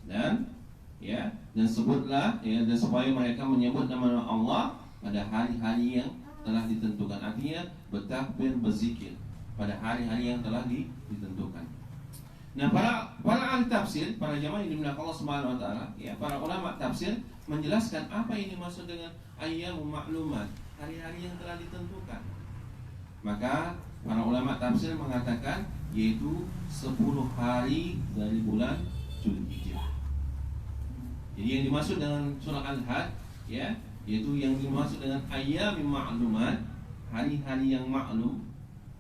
Dan sebutlah ya, dan supaya mereka menyebut nama Allah pada hari-hari yang telah ditentukan. Artinya bertakbir, berzikir pada hari-hari yang telah ditentukan. Nah, para ahli tafsir, para jamaah yang dimuliakan Allah Subhanahu wa taala, ya, para ulama tafsir menjelaskan apa yang dimaksud dengan ayyamul ma'lumat, hari-hari yang telah ditentukan. Maka para ulama tafsir mengatakan yaitu 10 hari dari bulan Dzulhijjah. Jadi yang dimaksud dengan surah Al-Hajj, ya, yaitu yang dimaksud dengan ayyamul ma'lumat, hari-hari yang maklum,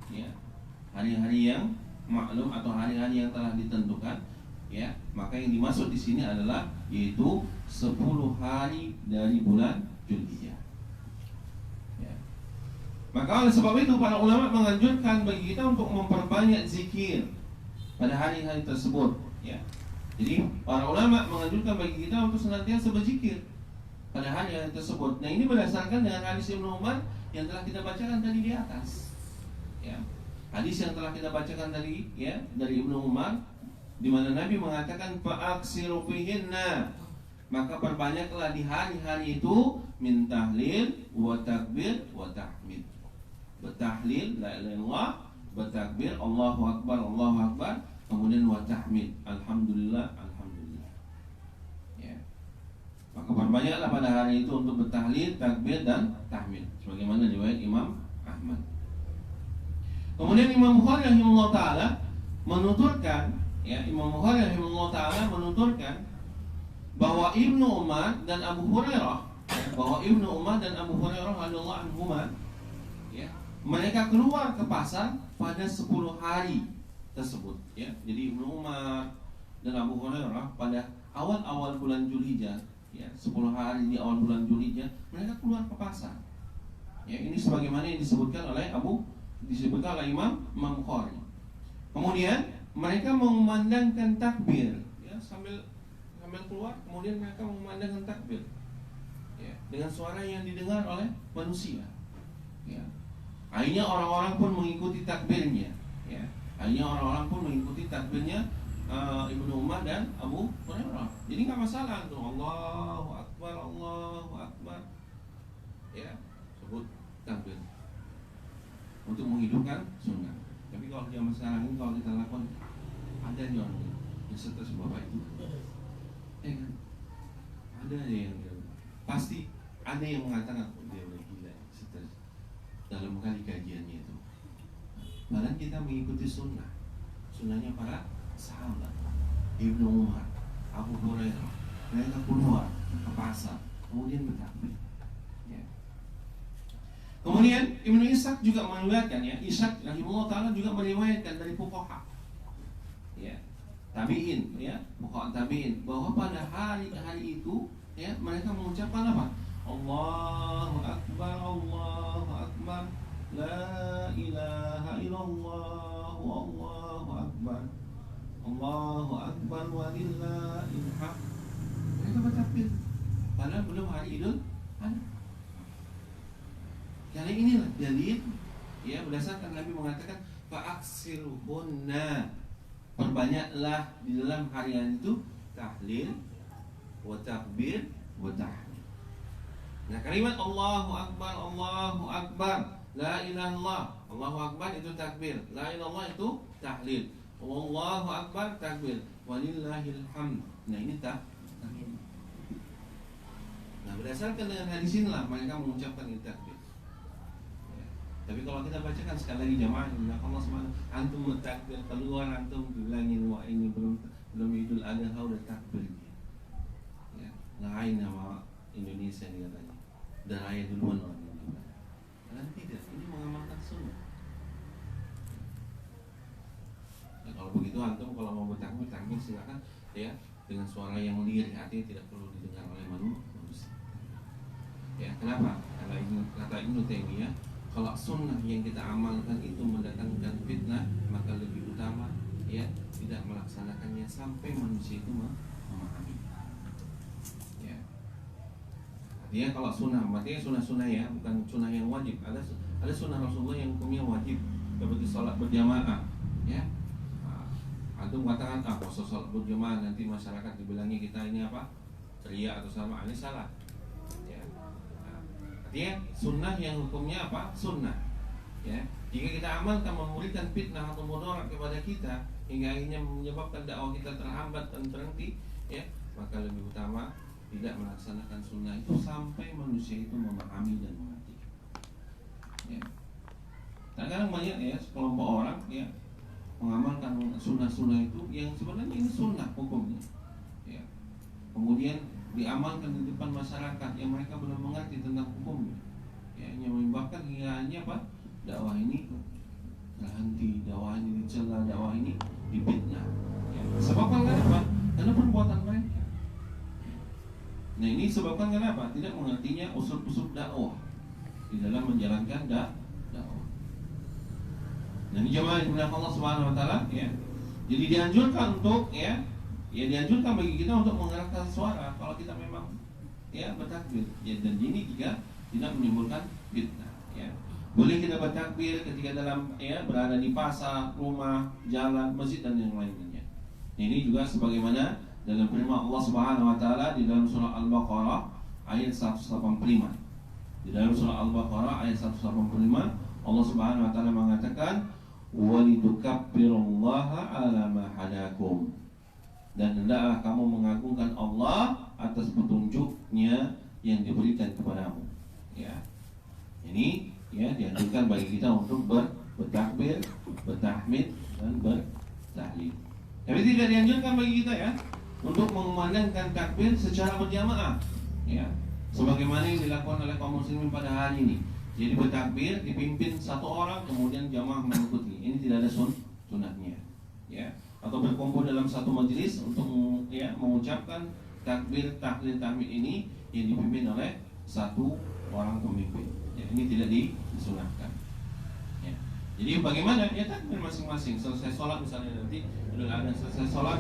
ya, hari-hari yang maklum atau hari-hari yang telah ditentukan, ya. Maka yang dimaksud di sini adalah yaitu 10 hari dari bulan Dzulhijjah. Ya. Maka oleh sebab itu para ulama menganjurkan bagi kita untuk memperbanyak zikir pada hari-hari tersebut, ya. Jadi para ulama menganjurkan bagi kita untuk senantiasa berzikir pada hari-hari tersebut. Nah, ini berdasarkan dengan hadis Ibnu Umar yang telah kita bacakan tadi di atas. Ya. Hadis yang telah kita bacakan tadi, ya, dari Ibnu Umar, di mana Nabi mengatakan fa'aksiru fihinna, maka perbanyaklah di hari-hari itu min tahlil wa takbir wa tahmid. Bertahlil la ilaha illallah, bertakbir Allahu akbar, Allahu akbar, kemudian wa tahmid, alhamdulillah, alhamdulillah. Ya. Maka perbanyaklah pada hari itu untuk bertahlil, takbir dan tahmid, sebagaimana riwayat Imam Ahmad. Kemudian Imam Bukhari rahimahullah taala menuturkan, ya, Imam Bukhari rahimahullah taala menuturkan bahwa Ibnu Umar dan Abu Hurairah, radhiyallahu anhuma, ya, mereka keluar ke pasar pada 10 hari tersebut, ya. Jadi Ibnu Umar dan Abu Hurairah pada awal-awal bulan Dzulhijjah, ya, 10 hari di awal bulan Dzulhijjah mereka keluar ke pasar. Ya, ini sebagaimana yang disebutkan oleh Imam Bukhari. Kemudian mereka mengumandangkan takbir, ya, sambil keluar, kemudian mereka mengumandangkan takbir, ya, dengan suara yang didengar oleh manusia. Ya. Akhirnya orang-orang pun mengikuti takbirnya, ya. Ibnu Umar dan Abu Hurairah. Jadi nggak masalah tuh, Allahu Akbar, Allahu Akbar, ya, sebut takbir untuk menghidupkan sunnah. Tapi kalau zaman sekarang ini, kalau kita lakukan, ada nih orang yang seterus bapak itu, kan? Ada yang pasti ada yang mengatakan dia udah gila, seterus dalam kali kajiannya itu. Padahal kita mengikuti sunnahnya para sahabat, Ibnu Umar, Abu Hurairah, mereka keluar ke pasar, kemudian bertakbir. Ya. Kemudian Ibnu Ishaq juga meriwayatkan, ya, Ishaq rahimahullah taala juga meriwayatkan dari fuqaha, ya, tabi'in, ya, fuqaha tabi'in, bahwa pada hari-hari itu, ya, mereka mengucapkan apa? Allahu Akbar, Allahu Akbar, la ilaha illallah, Allahu Akbar, Allahu Akbar, walillahil hamd. Mereka bertakbir padahal belum hari Idul Adha. Karena inilah dalil, ya, berdasarkan Nabi mengatakan fa'aksiruhunna, perbanyaklah di dalam harian itu tahlil wa takbir wa tahmid. Nah, kalimat Allahu Akbar, Allahu Akbar, la ilaha illallah, Allahu Akbar itu takbir, la ilaha illallah itu tahlil, Allahu Akbar takbir, walillahil hamd. Nah, ini tahmid. Nah, berdasarkan dengan hadis inilah mereka mengucapkan itu takbir. Ya. Tapi kalau kita bacakan sekali lagi jamaah, Allah SWT, antum bertakbir keluar, antum bilangin wah ini belum Idul Adha udah takbir. Ya, lain nama Indonesia nih katanya. Udah raya duluan orang Indonesia. Karena tidak, ini mengamalkan sunnah. Nah, kalau begitu antum kalau mau bertakbir silakan, ya, dengan suara yang lirih, artinya tidak perlu didengar oleh manusia. Ya, kenapa? Kata Ibnu Taimiyah, kalau sunnah yang kita amalkan itu mendatangkan fitnah, maka lebih utama ya tidak melaksanakannya sampai manusia itu memahami. Ya. Artinya kalau sunnah, artinya sunnah-sunnah ya, bukan sunnah yang wajib. Ada sunnah Rasulullah yang hukumnya wajib, seperti sholat berjamaah. Ya. Antum katakan kalau sholat berjamaah nanti masyarakat dibilangnya kita ini apa? Ceria atau sama, ini salah. Ya. Artinya sunnah yang hukumnya apa? Sunnah. Ya. Jika kita amalkan memberikan fitnah atau mudarat kepada kita hingga akhirnya menyebabkan dakwah kita terhambat dan terhenti, ya, maka lebih utama tidak melaksanakan sunnah itu sampai manusia itu memahami dan mengerti. Ya. Kadang-kadang banyak ya sekelompok orang ya mengamalkan sunnah-sunnah itu yang sebenarnya ini sunnah hukumnya. Ya. Kemudian diamalkan di depan masyarakat yang mereka belum mengerti tentang hukumnya. Ya, yang menyebabkan hingga akhirnya apa? Dakwah ini terhenti, dakwah ini dicela, dakwah ini difitnah. Ya. Sebabkan kenapa? Karena perbuatan mereka. Nah ini sebabkan kenapa? Tidak mengertinya usul-usul dakwah di dalam menjalankan dakwah. Nah ini jemaah yang dimuliakan Allah Subhanahu Wa Taala, ya. Jadi dianjurkan untuk dianjurkan bagi kita untuk mengeraskan suara kalau kita memang ya bertakbir. Ya, dan ini juga tidak menimbulkan fitnah. Ya. Boleh kita bertakbir ketika berada di pasar, rumah, jalan, masjid dan yang lainnya. Ini juga sebagaimana dalam firman Allah Subhanahu Wa Taala di dalam surah Al-Baqarah ayat 185. Di dalam surah Al-Baqarah ayat 185 Allah Subhanahu Wa Taala mengatakan walitukabbirullaha ala ma hadakum, dan hendaklah kamu mengagungkan Allah atas petunjuknya yang diberikan kepadamu. Ya, ini ya dianjurkan bagi kita untuk bertakbir, bertahmid dan bertahlil. Tapi tidak dianjurkan bagi kita ya untuk mengumandangkan takbir secara berjamaah. Ya, sebagaimana yang dilakukan oleh kaum muslimin pada hari ini. Jadi bertakbir dipimpin satu orang kemudian jamaah mengikuti. Ini tidak ada sunnahnya. Ya, atau berkumpul dalam satu majelis untuk mengucapkan takbir, tahlil, tahmid ini yang dipimpin oleh satu orang pemimpin. Ya, ini tidak disunahkan. Ya. Jadi bagaimana? Ya takbir masing-masing. Selesai sholat misalnya nanti sudah ada selesai sholat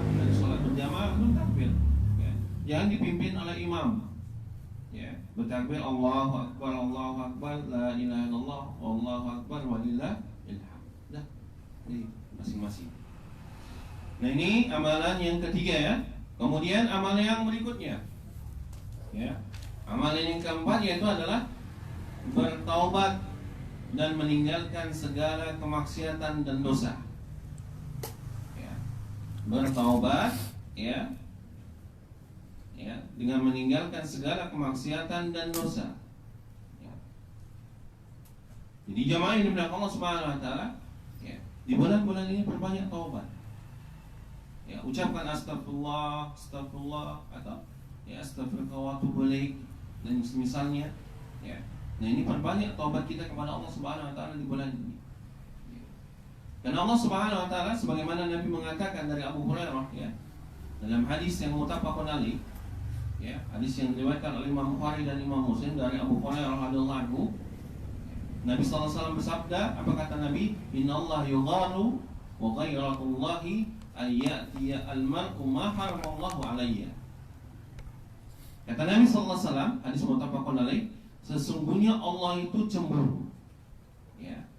berjamaah belum takbir. Ya. Jangan dipimpin oleh imam. Ya, bertakbir Allahu Akbar, la ilaha illallah, Allahu Akbar walillahil hamd. Nah, ini masing-masing. Nah ini amalan yang ketiga ya. Kemudian amalan yang berikutnya, ya, amalan yang keempat yaitu adalah bertaubat dan meninggalkan segala kemaksiatan dan dosa. Ya. Bertaubat, ya, dengan meninggalkan segala kemaksiatan dan dosa. Ya. Jadi jamaah yang dimuliakan Allah Subhanahu Wa Taala, ya, di bulan-bulan ini perbanyak taubat. Ya, ucapkan astagfirullah, astagfirullah atau ya astagfirullah wa atubu ilaik dan misalnya. Ya. Nah ini perbanyak taubat kita kepada Allah Subhanahu Wa Taala di bulan ini. Ya. Dan Allah Subhanahu Wa Taala sebagaimana Nabi mengatakan dari Abu Hurairah, ya, dalam hadis yang muttafaqun alaih. Ya, hadis yang diriwayatkan oleh Imam Bukhari dan Imam Muslim dari Abu Hurairah radhiyallahu anhu, Nabi sallallahu alaihi wasallam bersabda, apa kata Nabi? Innallaha yugharu wa ghayratullahi ayyatiya al-mar'u ma haramallahu alayya. Kata Nabi sallallahu alaihi wasallam, hadis muttafaqun alaih, sesungguhnya Allah itu cemburu. Ya.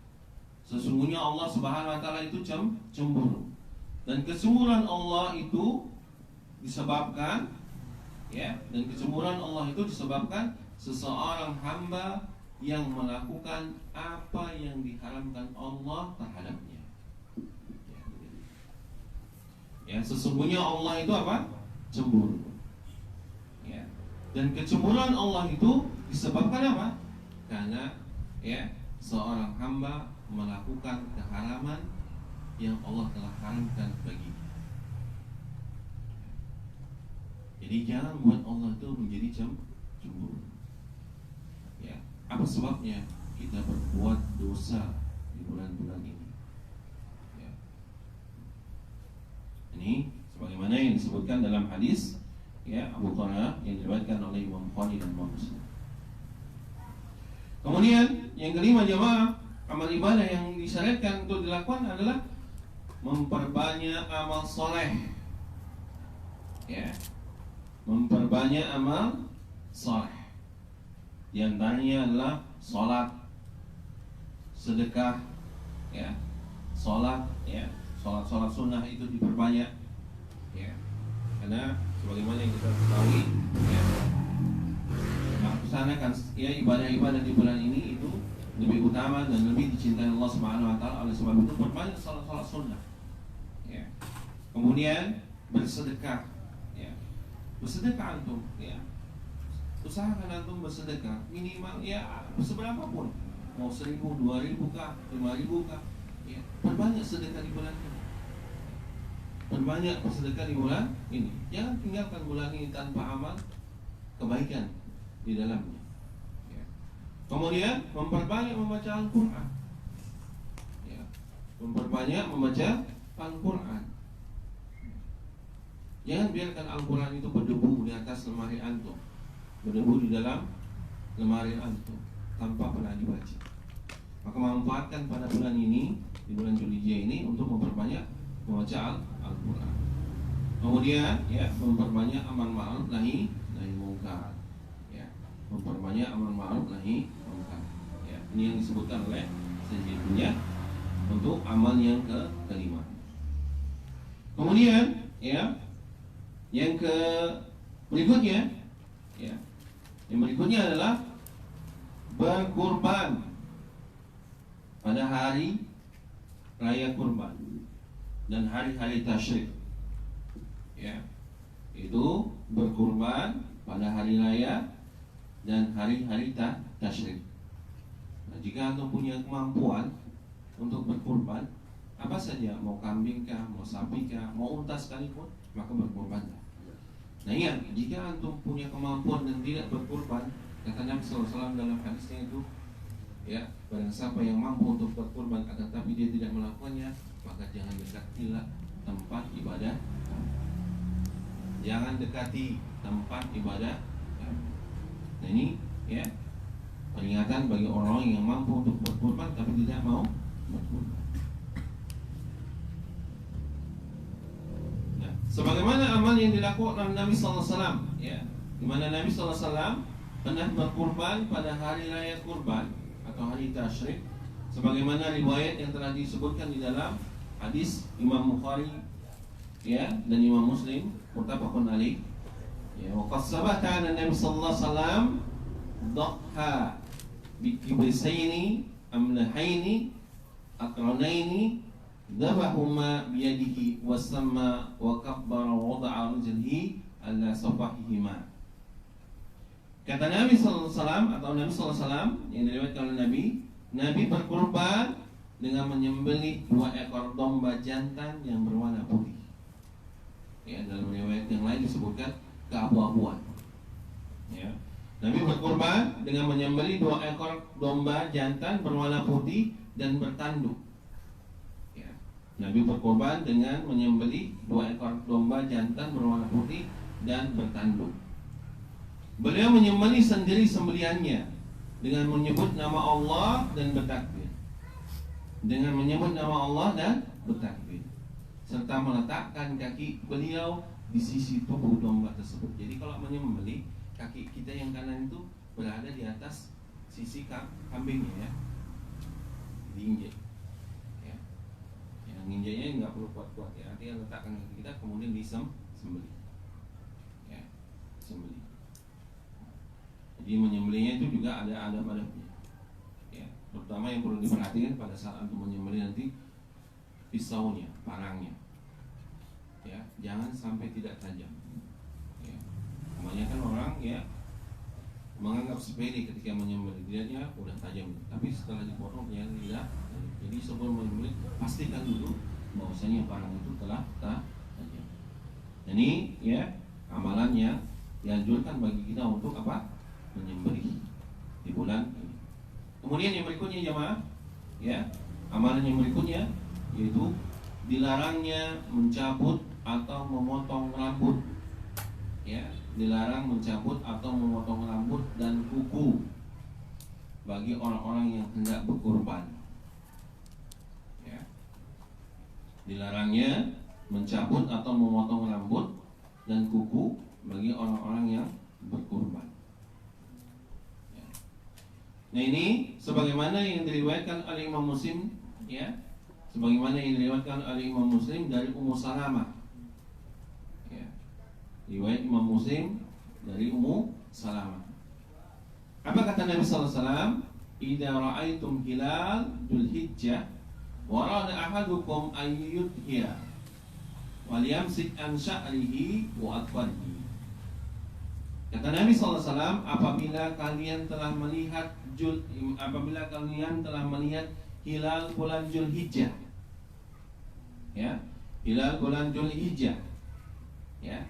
Sesungguhnya Allah Subhanahu Wa Taala itu cemburu. Dan kecemburuan Allah itu disebabkan, ya, dan kecemburuan Allah itu disebabkan seseorang hamba yang melakukan apa yang diharamkan Allah terhadapnya. Ya, sesungguhnya Allah itu apa? Cemburu. Ya. Dan kecemburuan Allah itu disebabkan apa? Karena ya, seorang hamba melakukan keharaman yang Allah telah haramkan baginya. Jadi jangan buat Allah itu menjadi cemburu. Ya, apa sebabnya kita berbuat dosa di bulan-bulan ini? Ya. Ini sebagaimana yang disebutkan dalam hadis ya Abu Hurairah yang diriwayatkan oleh Imam Bukhari dan Imam Muslim. Kemudian yang kelima jemaah, amal ibadah yang disyariatkan untuk dilakukan adalah memperbanyak amal soleh. Ya, memperbanyak amal soleh. Di antaranya adalah sholat, sedekah, ya, sholat, ya, sholat sunnah itu diperbanyak, ya, karena sebagaimana yang kita ketahui, ya, melaksanakan ya ibadah-ibadah di bulan ini itu lebih utama dan lebih dicintai Allah Subhanahu Wa Taala. Oleh sebab itu perbanyak sholat sunnah, ya. Kemudian bersedekah, ya, bersedekah antum, ya, usahakan antum bersedekah minimal ya seberapa pun, mau 1.000, 2.000 kah, 5.000 kah, ya, perbanyak sedekah di bulan ini. Perbanyak bersedekah di bulan ini. Jangan tinggalkan bulan ini tanpa amal kebaikan di dalamnya, ya. Kemudian memperbanyak membaca Al-Quran, ya. Memperbanyak membaca Al-Quran. Jangan biarkan Al-Quran itu berdebu di atas lemari antum, berdebu di dalam lemari antum tanpa pernah dibaca. Maka manfaatkan pada bulan ini, di bulan Zulhijjah ini, untuk memperbanyak membaca Al-Quran. Kemudian ya memperbanyak amal ma'ruf nahi munkar, ya, memperbanyak amal ma'ruf nahi munkar, ya. Ini yang disebutkan oleh Sayyidina untuk amal yang kelima. Kemudian ya yang berikutnya, ya, yang berikutnya adalah berkurban pada hari raya kurban dan hari-hari tasyrik, ya, itu berkurban pada hari raya dan hari-hari tasyrik. Nah, jika antum punya kemampuan untuk berkurban apa saja, mau kambing kah, mau sapi kah, mau unta sekalipun, maka berkurbanlah. Nah, iya, jika antum punya kemampuan dan tidak berkurban, kata Nabi SAW dalam hadisnya itu, ya, barang siapa yang mampu untuk berkurban akan tapi dia tidak melakukannya, maka jangan dekatilah tempat ibadah. Jangan dekati tempat ibadah. Nah, ini ya peringatan bagi orang yang mampu untuk berkurban tapi tidak mau berkurban. Nah, sebagaimana amal yang dilakukan oleh Nabi SAW, ya, di mana Nabi SAW pernah berkurban pada hari raya kurban atau hari tasyrik, sebagaimana riwayat yang telah disebutkan di dalam hadis Imam Bukhari, ya, dan Imam Muslim muttafaqun alaih, ya, wa qad sabata anna Nabi sallallahu alaihi wasallam dhahha bi kibrisaini amlahaini aqranaini dhabahuma bi yadihi wa samma wa kabbara wa wada'a rijlihi ala safahihima. Kata Nabi sallallahu alaihi wasallam atau Nabi sallallahu alaihi wasallam yang diriwayatkan oleh Nabi berkurban dengan menyembelih 2 ekor domba jantan yang berwarna putih. Ya, dalam riwayat yang lain disebutkan keabu-abuan. Ya. Nabi berkurban dengan menyembelih 2 ekor domba jantan berwarna putih dan bertanduk. Ya. Nabi berkurban dengan menyembelih 2 ekor domba jantan berwarna putih dan bertanduk. Beliau menyembelih sendiri sembelihannya dengan menyebut nama Allah dan bertakbir. Dengan menyebut nama Allah dan bertakbir, serta meletakkan kaki beliau di sisi tubuh domba tersebut. Jadi kalau menyembelih, kaki kita yang kanan itu berada di atas sisi kambingnya, ya, diinjek, ya. Yang injeknya nggak perlu kuat-kuat, ya, artinya letakkan kaki kita kemudian disembelih, ya, sembelih. Jadi menyembelihnya itu juga ada adab-adabnya, ya, terutama yang perlu diperhatikan pada saat antum menyembelih nanti pisaunya, parangnya, ya, jangan sampai tidak tajam, ya. Kebanyakan orang, ya, menganggap sepele ketika menyembelih, dilihatnya udah tajam, tapi setelah dipotong ya tidak. Jadi sebelum menyembelih pastikan dulu bahwasanya parang itu telah tajam. Ini, ya, amalannya dianjurkan bagi kita untuk apa? Menyembelih di bulan ini. Kemudian yang berikutnya jemaah, ya, amalan yang berikutnya yaitu dilarangnya mencabut atau memotong rambut, ya, dilarang mencabut atau memotong rambut dan kuku, bagi orang-orang yang hendak berkurban. Ya. Dilarangnya mencabut atau memotong rambut dan kuku bagi orang-orang yang berkurban. Ya. Nah ini sebagaimana yang diriwayatkan oleh Imam Muslim, ya, sebagaimana yang diriwayatkan oleh Imam Muslim dari Ummu Salamah. Ya. Riwayat Imam Muslim dari Ummu Salamah. Apa kata Nabi sallallahu alaihi wasallam? Idza ra'aitum hilal Dzulhijjah wa arada ahadukum an yudhiya wal yamsik an sya'rihi wa atfarihi. Kata Nabi sallallahu alaihi wasallam, apabila kalian telah melihat hilal bulan Dzulhijjah, ya, hilal bulan Dzulhijjah, ya,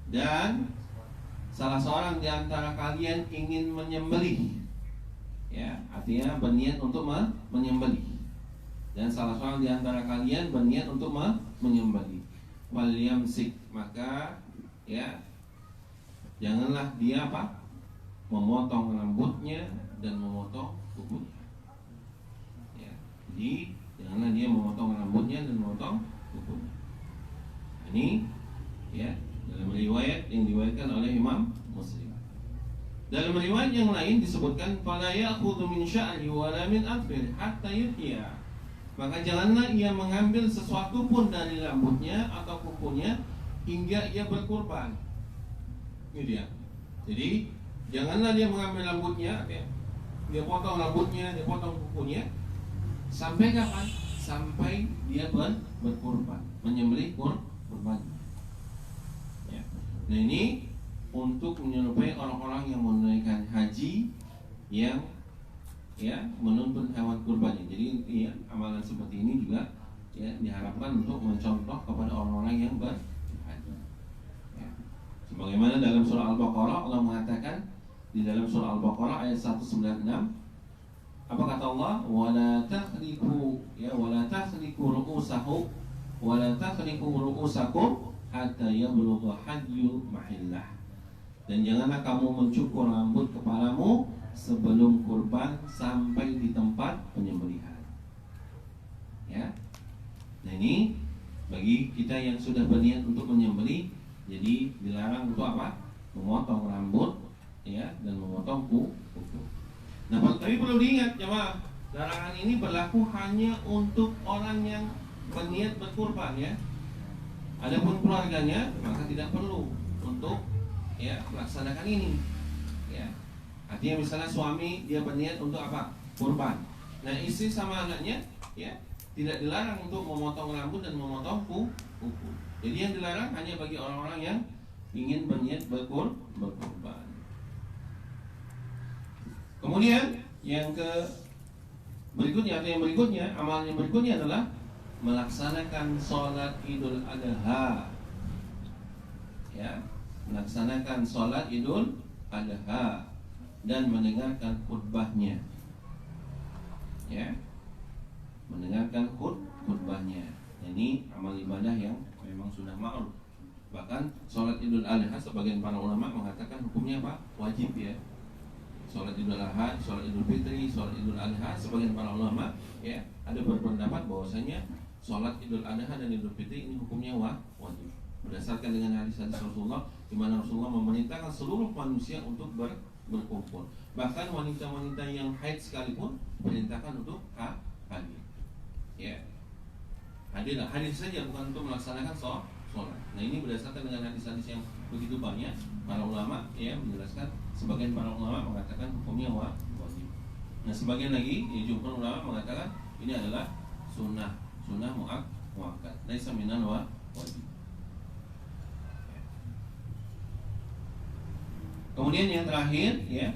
dan salah seorang di antara kalian ingin menyembelih, ya, artinya berniat untuk menyembelih, dan salah seorang di antara kalian berniat untuk menyembelih, wal yamsik, maka ya janganlah dia memotong rambutnya dan memotong kukunya. Ya, jadi janganlah dia memotong rambutnya dan memotong kukunya. Ini ya dalam riwayat yang diriwayatkan oleh Imam Muslim. Dalam riwayat yang lain disebutkan fala ya'khudhu min sya'ri wa la min adfir hatta yudhiya. Maka janganlah ia mengambil sesuatu pun dari rambutnya atau kukunya hingga ia berkurban. Ini dia. Jadi janganlah dia mengambil rambutnya, ya. Dia potong rambutnya, dia potong kukunya. Sampai kapan? Sampai dia berkurban, menyembelih kurban. Nah ini untuk menyerupai orang-orang yang menunaikan haji yang ya menuntun hewan kurbannya. Jadi ya, amalan seperti ini juga ya diharapkan untuk mencontoh kepada orang-orang yang berhaji. Ya. Sebagaimana dalam surah Al-Baqarah Allah mengatakan di dalam surah Al-Baqarah ayat 196, apa kata Allah? Wala takhliqu ru'usahu wala takhliqu ru'usakum hatta yablugha hadyu mahillah. Dan janganlah kamu mencukur rambut kepalamu sebelum kurban sampai di tempat penyembelihan. Ya. Nah ini bagi kita yang sudah berniat untuk menyembelih, jadi dilarang untuk apa? Memotong rambut, ya, dan memotong kuku. Nah, tapi perlu diingat, jemaah, larangan ini berlaku hanya untuk orang yang berniat berkurban, ya. Adapun keluarganya maka tidak perlu untuk ya melaksanakan ini. Ya. Artinya misalnya suami dia berniat untuk apa? Kurban. Nah, istri sama anaknya ya tidak dilarang untuk memotong rambut dan memotong kuku. Jadi yang dilarang hanya bagi orang-orang yang ingin berniat berkurban. Kemudian yang berikutnya amalan yang berikutnya adalah melaksanakan sholat Idul Adha, ya, melaksanakan sholat Idul Adha dan mendengarkan khutbahnya, ya, mendengarkan khutbahnya. Ini amal ibadah yang memang sudah ma'ruf. Bahkan sholat Idul Adha sebagian para ulama mengatakan hukumnya apa? Wajib, ya. Sholat Idul Adha, sholat Idul Fitri, sholat Idul Adha, sebagian para ulama ya ada berpendapat bahwasanya sholat Idul Adha dan Idul Fitri ini hukumnya wajib berdasarkan dengan hadis-hadis Rasulullah di mana Rasulullah memerintahkan seluruh manusia untuk berkumpul. Bahkan wanita-wanita yang haid sekalipun perintahkan untuk hadir. Ya. Hadir saja bukan untuk melaksanakan sholat. Nah ini berdasarkan dengan hadis-hadis yang begitu banyak para ulama ya menjelaskan. Sebagian para ulama mengatakan hukumnya wajib. Nah sebagian lagi ya jumhur ulama mengatakan ini adalah sunnah muakkad, laisa minan wajib. Kemudian yang terakhir ya.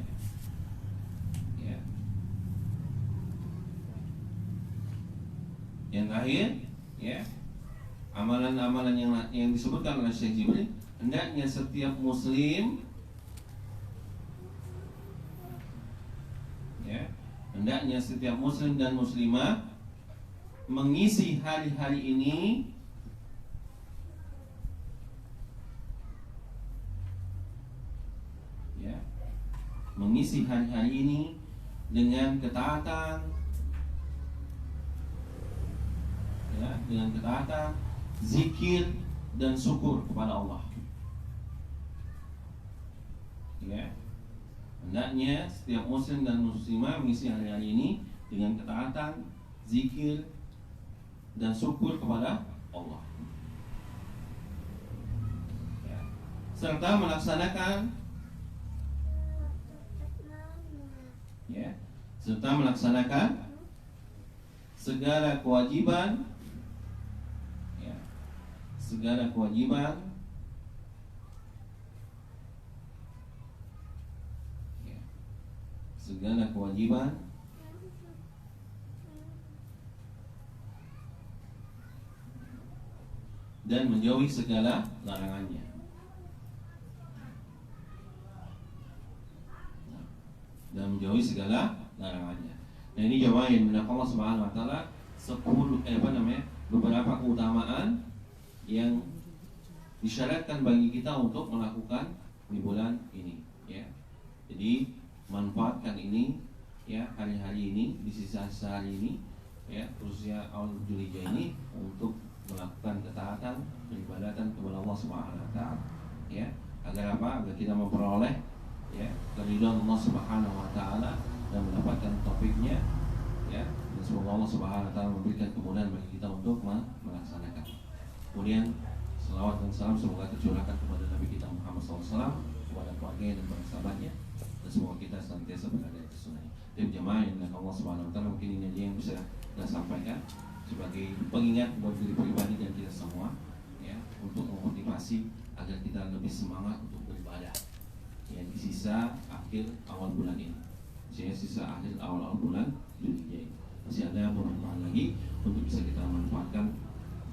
Yang terakhir ya. Amalan-amalan yang disebutkan oleh Syekh Jibril, hendaknya setiap muslim ya, hendaknya setiap muslim dan muslimah mengisi hari-hari ini ya, mengisi hari-hari ini dengan ketaatan, ya, dengan ketaatan, zikir dan syukur kepada Allah. Ya, hendaknya setiap muslim dan muslimah mengisi hari-hari ini dengan ketaatan, zikir dan syukur kepada Allah. Ya, serta melaksanakan segala kewajiban, ya, segala kewajiban, ya, segala kewajiban dan menjauhi segala larangannya. Nah, ini jamaah yang dimuliakan Allah Subhanahu wa taala, 10 beberapa keutamaan yang disyaratkan bagi kita untuk melakukan di bulan ini, ya. Jadi manfaatkan ini, ya, hari-hari ini, di sisa-sisa hari ini, ya, khususnya awal Dzulhijjah ini untuk melakukan ketaatan, peribadatan kepada Allah Subhanahu wa taala, ya. Agar apa? Agar kita memperoleh, ya, keridhaan Allah Subhanahu wa taala dan mendapatkan taufiknya, ya. Dan semoga Allah Subhanahu wa taala memberikan kemudahan bagi kita untuk melaksanakan. Kemudian selawat dan salam semoga tercurahkan kepada Nabi kita Muhammad SAW, kepada keluarga dan para sahabatnya, dan semoga kita senantiasa berada di sunnahnya. Dan jemaah yang dimuliakan Allah Subhanahu wa taala, mungkin ini aja yang bisa kita sampaikan sebagai pengingat buat diri pribadi dan kita semua, ya, untuk memotivasi agar kita lebih semangat untuk beribadah, ya, di sisa akhir awal bulan ini, sisa akhir awal bulan Dzulhijjah ini. Masih ada beberapa hari lagi untuk bisa kita manfaatkan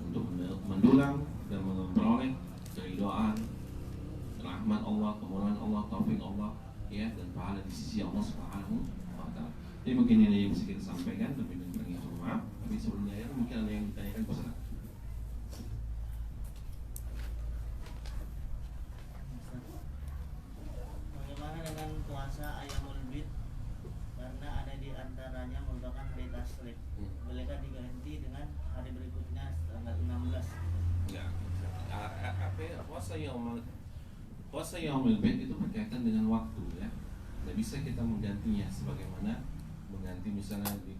untuk mendulang dan memperoleh keridhaan, rahmat Allah, kemuliaan Allah, taufik Allah, ya, dan pahala di sisi Allah Subhanahu wa taala. Jadi mungkin ini yang bisa kita sampaikan, lebih dan kurangnya maaf. Tapi sebelumnya ya, mungkin ada yang ditanyakan, bisa. Bagaimana dengan puasa Ayyamul Bid? Karena ada di antaranya merupakan hari tasyrik. Bolehkah diganti dengan hari berikutnya tanggal 16? Ya, puasa Yaumul Bid itu berkaitan dengan waktu, ya. Tidak bisa kita menggantinya sebagaimana mengganti misalnya di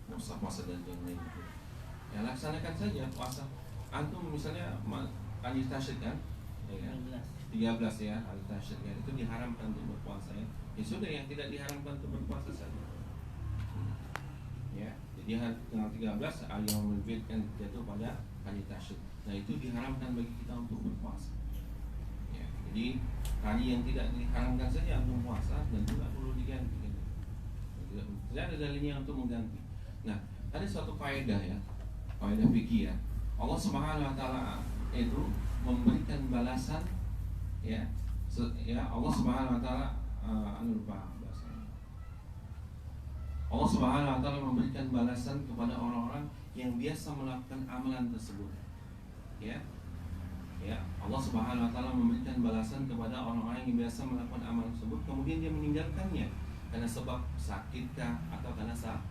puasa dan yang lain itu. Ya, laksanakan saja puasa. Antum misalnya hari tasyrik kan? Ya, kan? 13 ya, hari tasyrik ya, itu diharamkan untuk berpuasa, ya. Ya sudah, yang tidak diharamkan untuk berpuasa saja. Ya, jadi tanggal 13 Yaumul Bid kan jatuh pada hari tasyrik. Nah, itu diharamkan bagi kita untuk berpuasa. Ya, jadi hari yang tidak diharamkan saja untuk puasa dan tidak perlu diganti. Tidak ada dalilnya untuk mengganti. Nah, ada suatu kaidah, ya, kaidah fikih, ya. Allah Subhanahu wa taala itu memberikan balasan, ya, Allah Subhanahu wa taala Allah Subhanahu wa taala memberikan balasan kepada orang-orang yang biasa melakukan amalan tersebut. Ya. Ya, Allah Subhanahu wa taala memberikan balasan kepada orang-orang yang biasa melakukan amalan tersebut, kemudian dia meninggalkannya karena sebab sakitkah atau karena salah.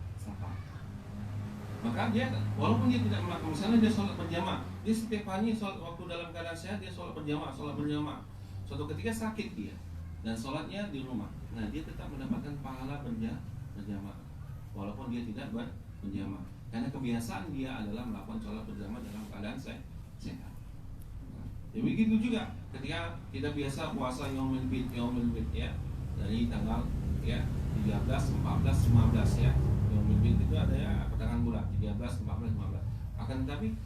Maka dia, walaupun dia tidak melakukan, misalnya dia sholat berjamaah, dia setiap hari sholat waktu dalam keadaan sehat, dia sholat berjamaah. Suatu ketika sakit dia dan sholatnya di rumah, nah dia tetap mendapatkan pahala berjamaah, walaupun dia tidak berjamaah, karena kebiasaan dia adalah melakukan sholat berjamaah dalam keadaan sehat. Ya, begitu juga ketika kita biasa puasa Yaumul Bid, ya, dari tanggal, ya, 13, 14, 15, ya. Yaumul Bid itu ada, ya, pertengahan bulan 13, 14, 15. Akan tetapi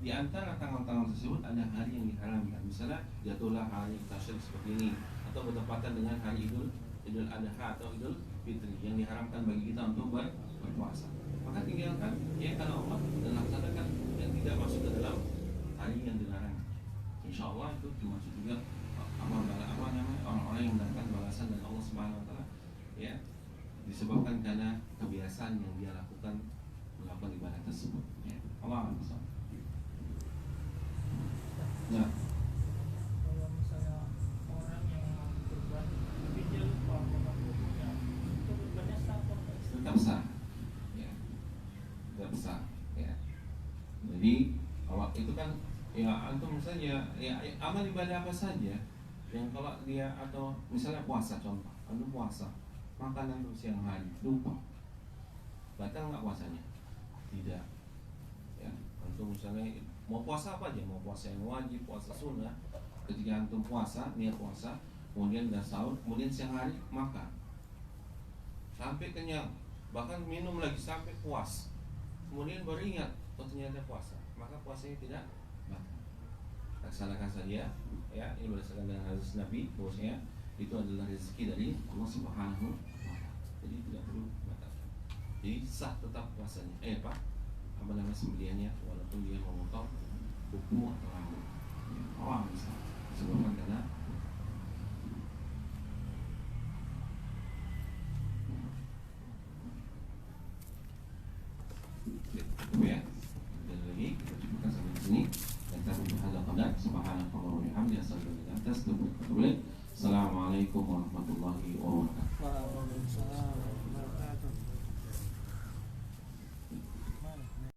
di antara tanggal-tanggal tersebut ada hari yang diharamkan. Misalnya jatuhlah hari tasyrik seperti ini, atau bertepatan dengan hari Idul Adha atau Idul Fitri yang diharamkan bagi kita untuk berpuasa. Maka tinggalkan, ya, karena Allah, dan laksanakan yang tidak masuk ke dalam hari yang dilarang. Insya Allah itu termasuk juga orang-orang yang mendapatkan balasan dari Allah Subhanahu wa taala, ya, disebabkan karena kebiasaan yang dia lakukan melakukan ibadah tersebut, ya. Allah akan bersama. Nah, Kalau misalnya orang yang berbuat lebih jauh kalau punya itu Kalau itu kan ya antum saja ya amal ibadah apa saja yang kalau dia atau misalnya puasa contoh, antum puasa makan antum siang hari lupa, batal nggak puasanya? Tidak. Ya, antum misalnya mau puasa apa aja, mau puasa yang wajib, puasa sunnah, ketika antum puasa niat puasa, kemudian udah sahur, kemudian siang hari makan sampai kenyang, bahkan minum lagi sampai puas, kemudian baru ingat oh ternyata puasa, maka puasanya tidak batal. Laksanakan saja ya, ini berdasarkan dengan hadis Nabi bahwasanya itu adalah rezeki dari Allah Subhanahu wa taala. Jadi tidak perlu batalkan. Jadi sah tetap puasanya. Pak, apa nama sembeliannya walaupun dia memotong kuku atau rambut. Ya, orang bisa sebabkan karena ya. Dan lagi kita cukupkan sampai di sini. Assalamualaikum warahmatullahi wabarakatuh. Waalaikumsalam.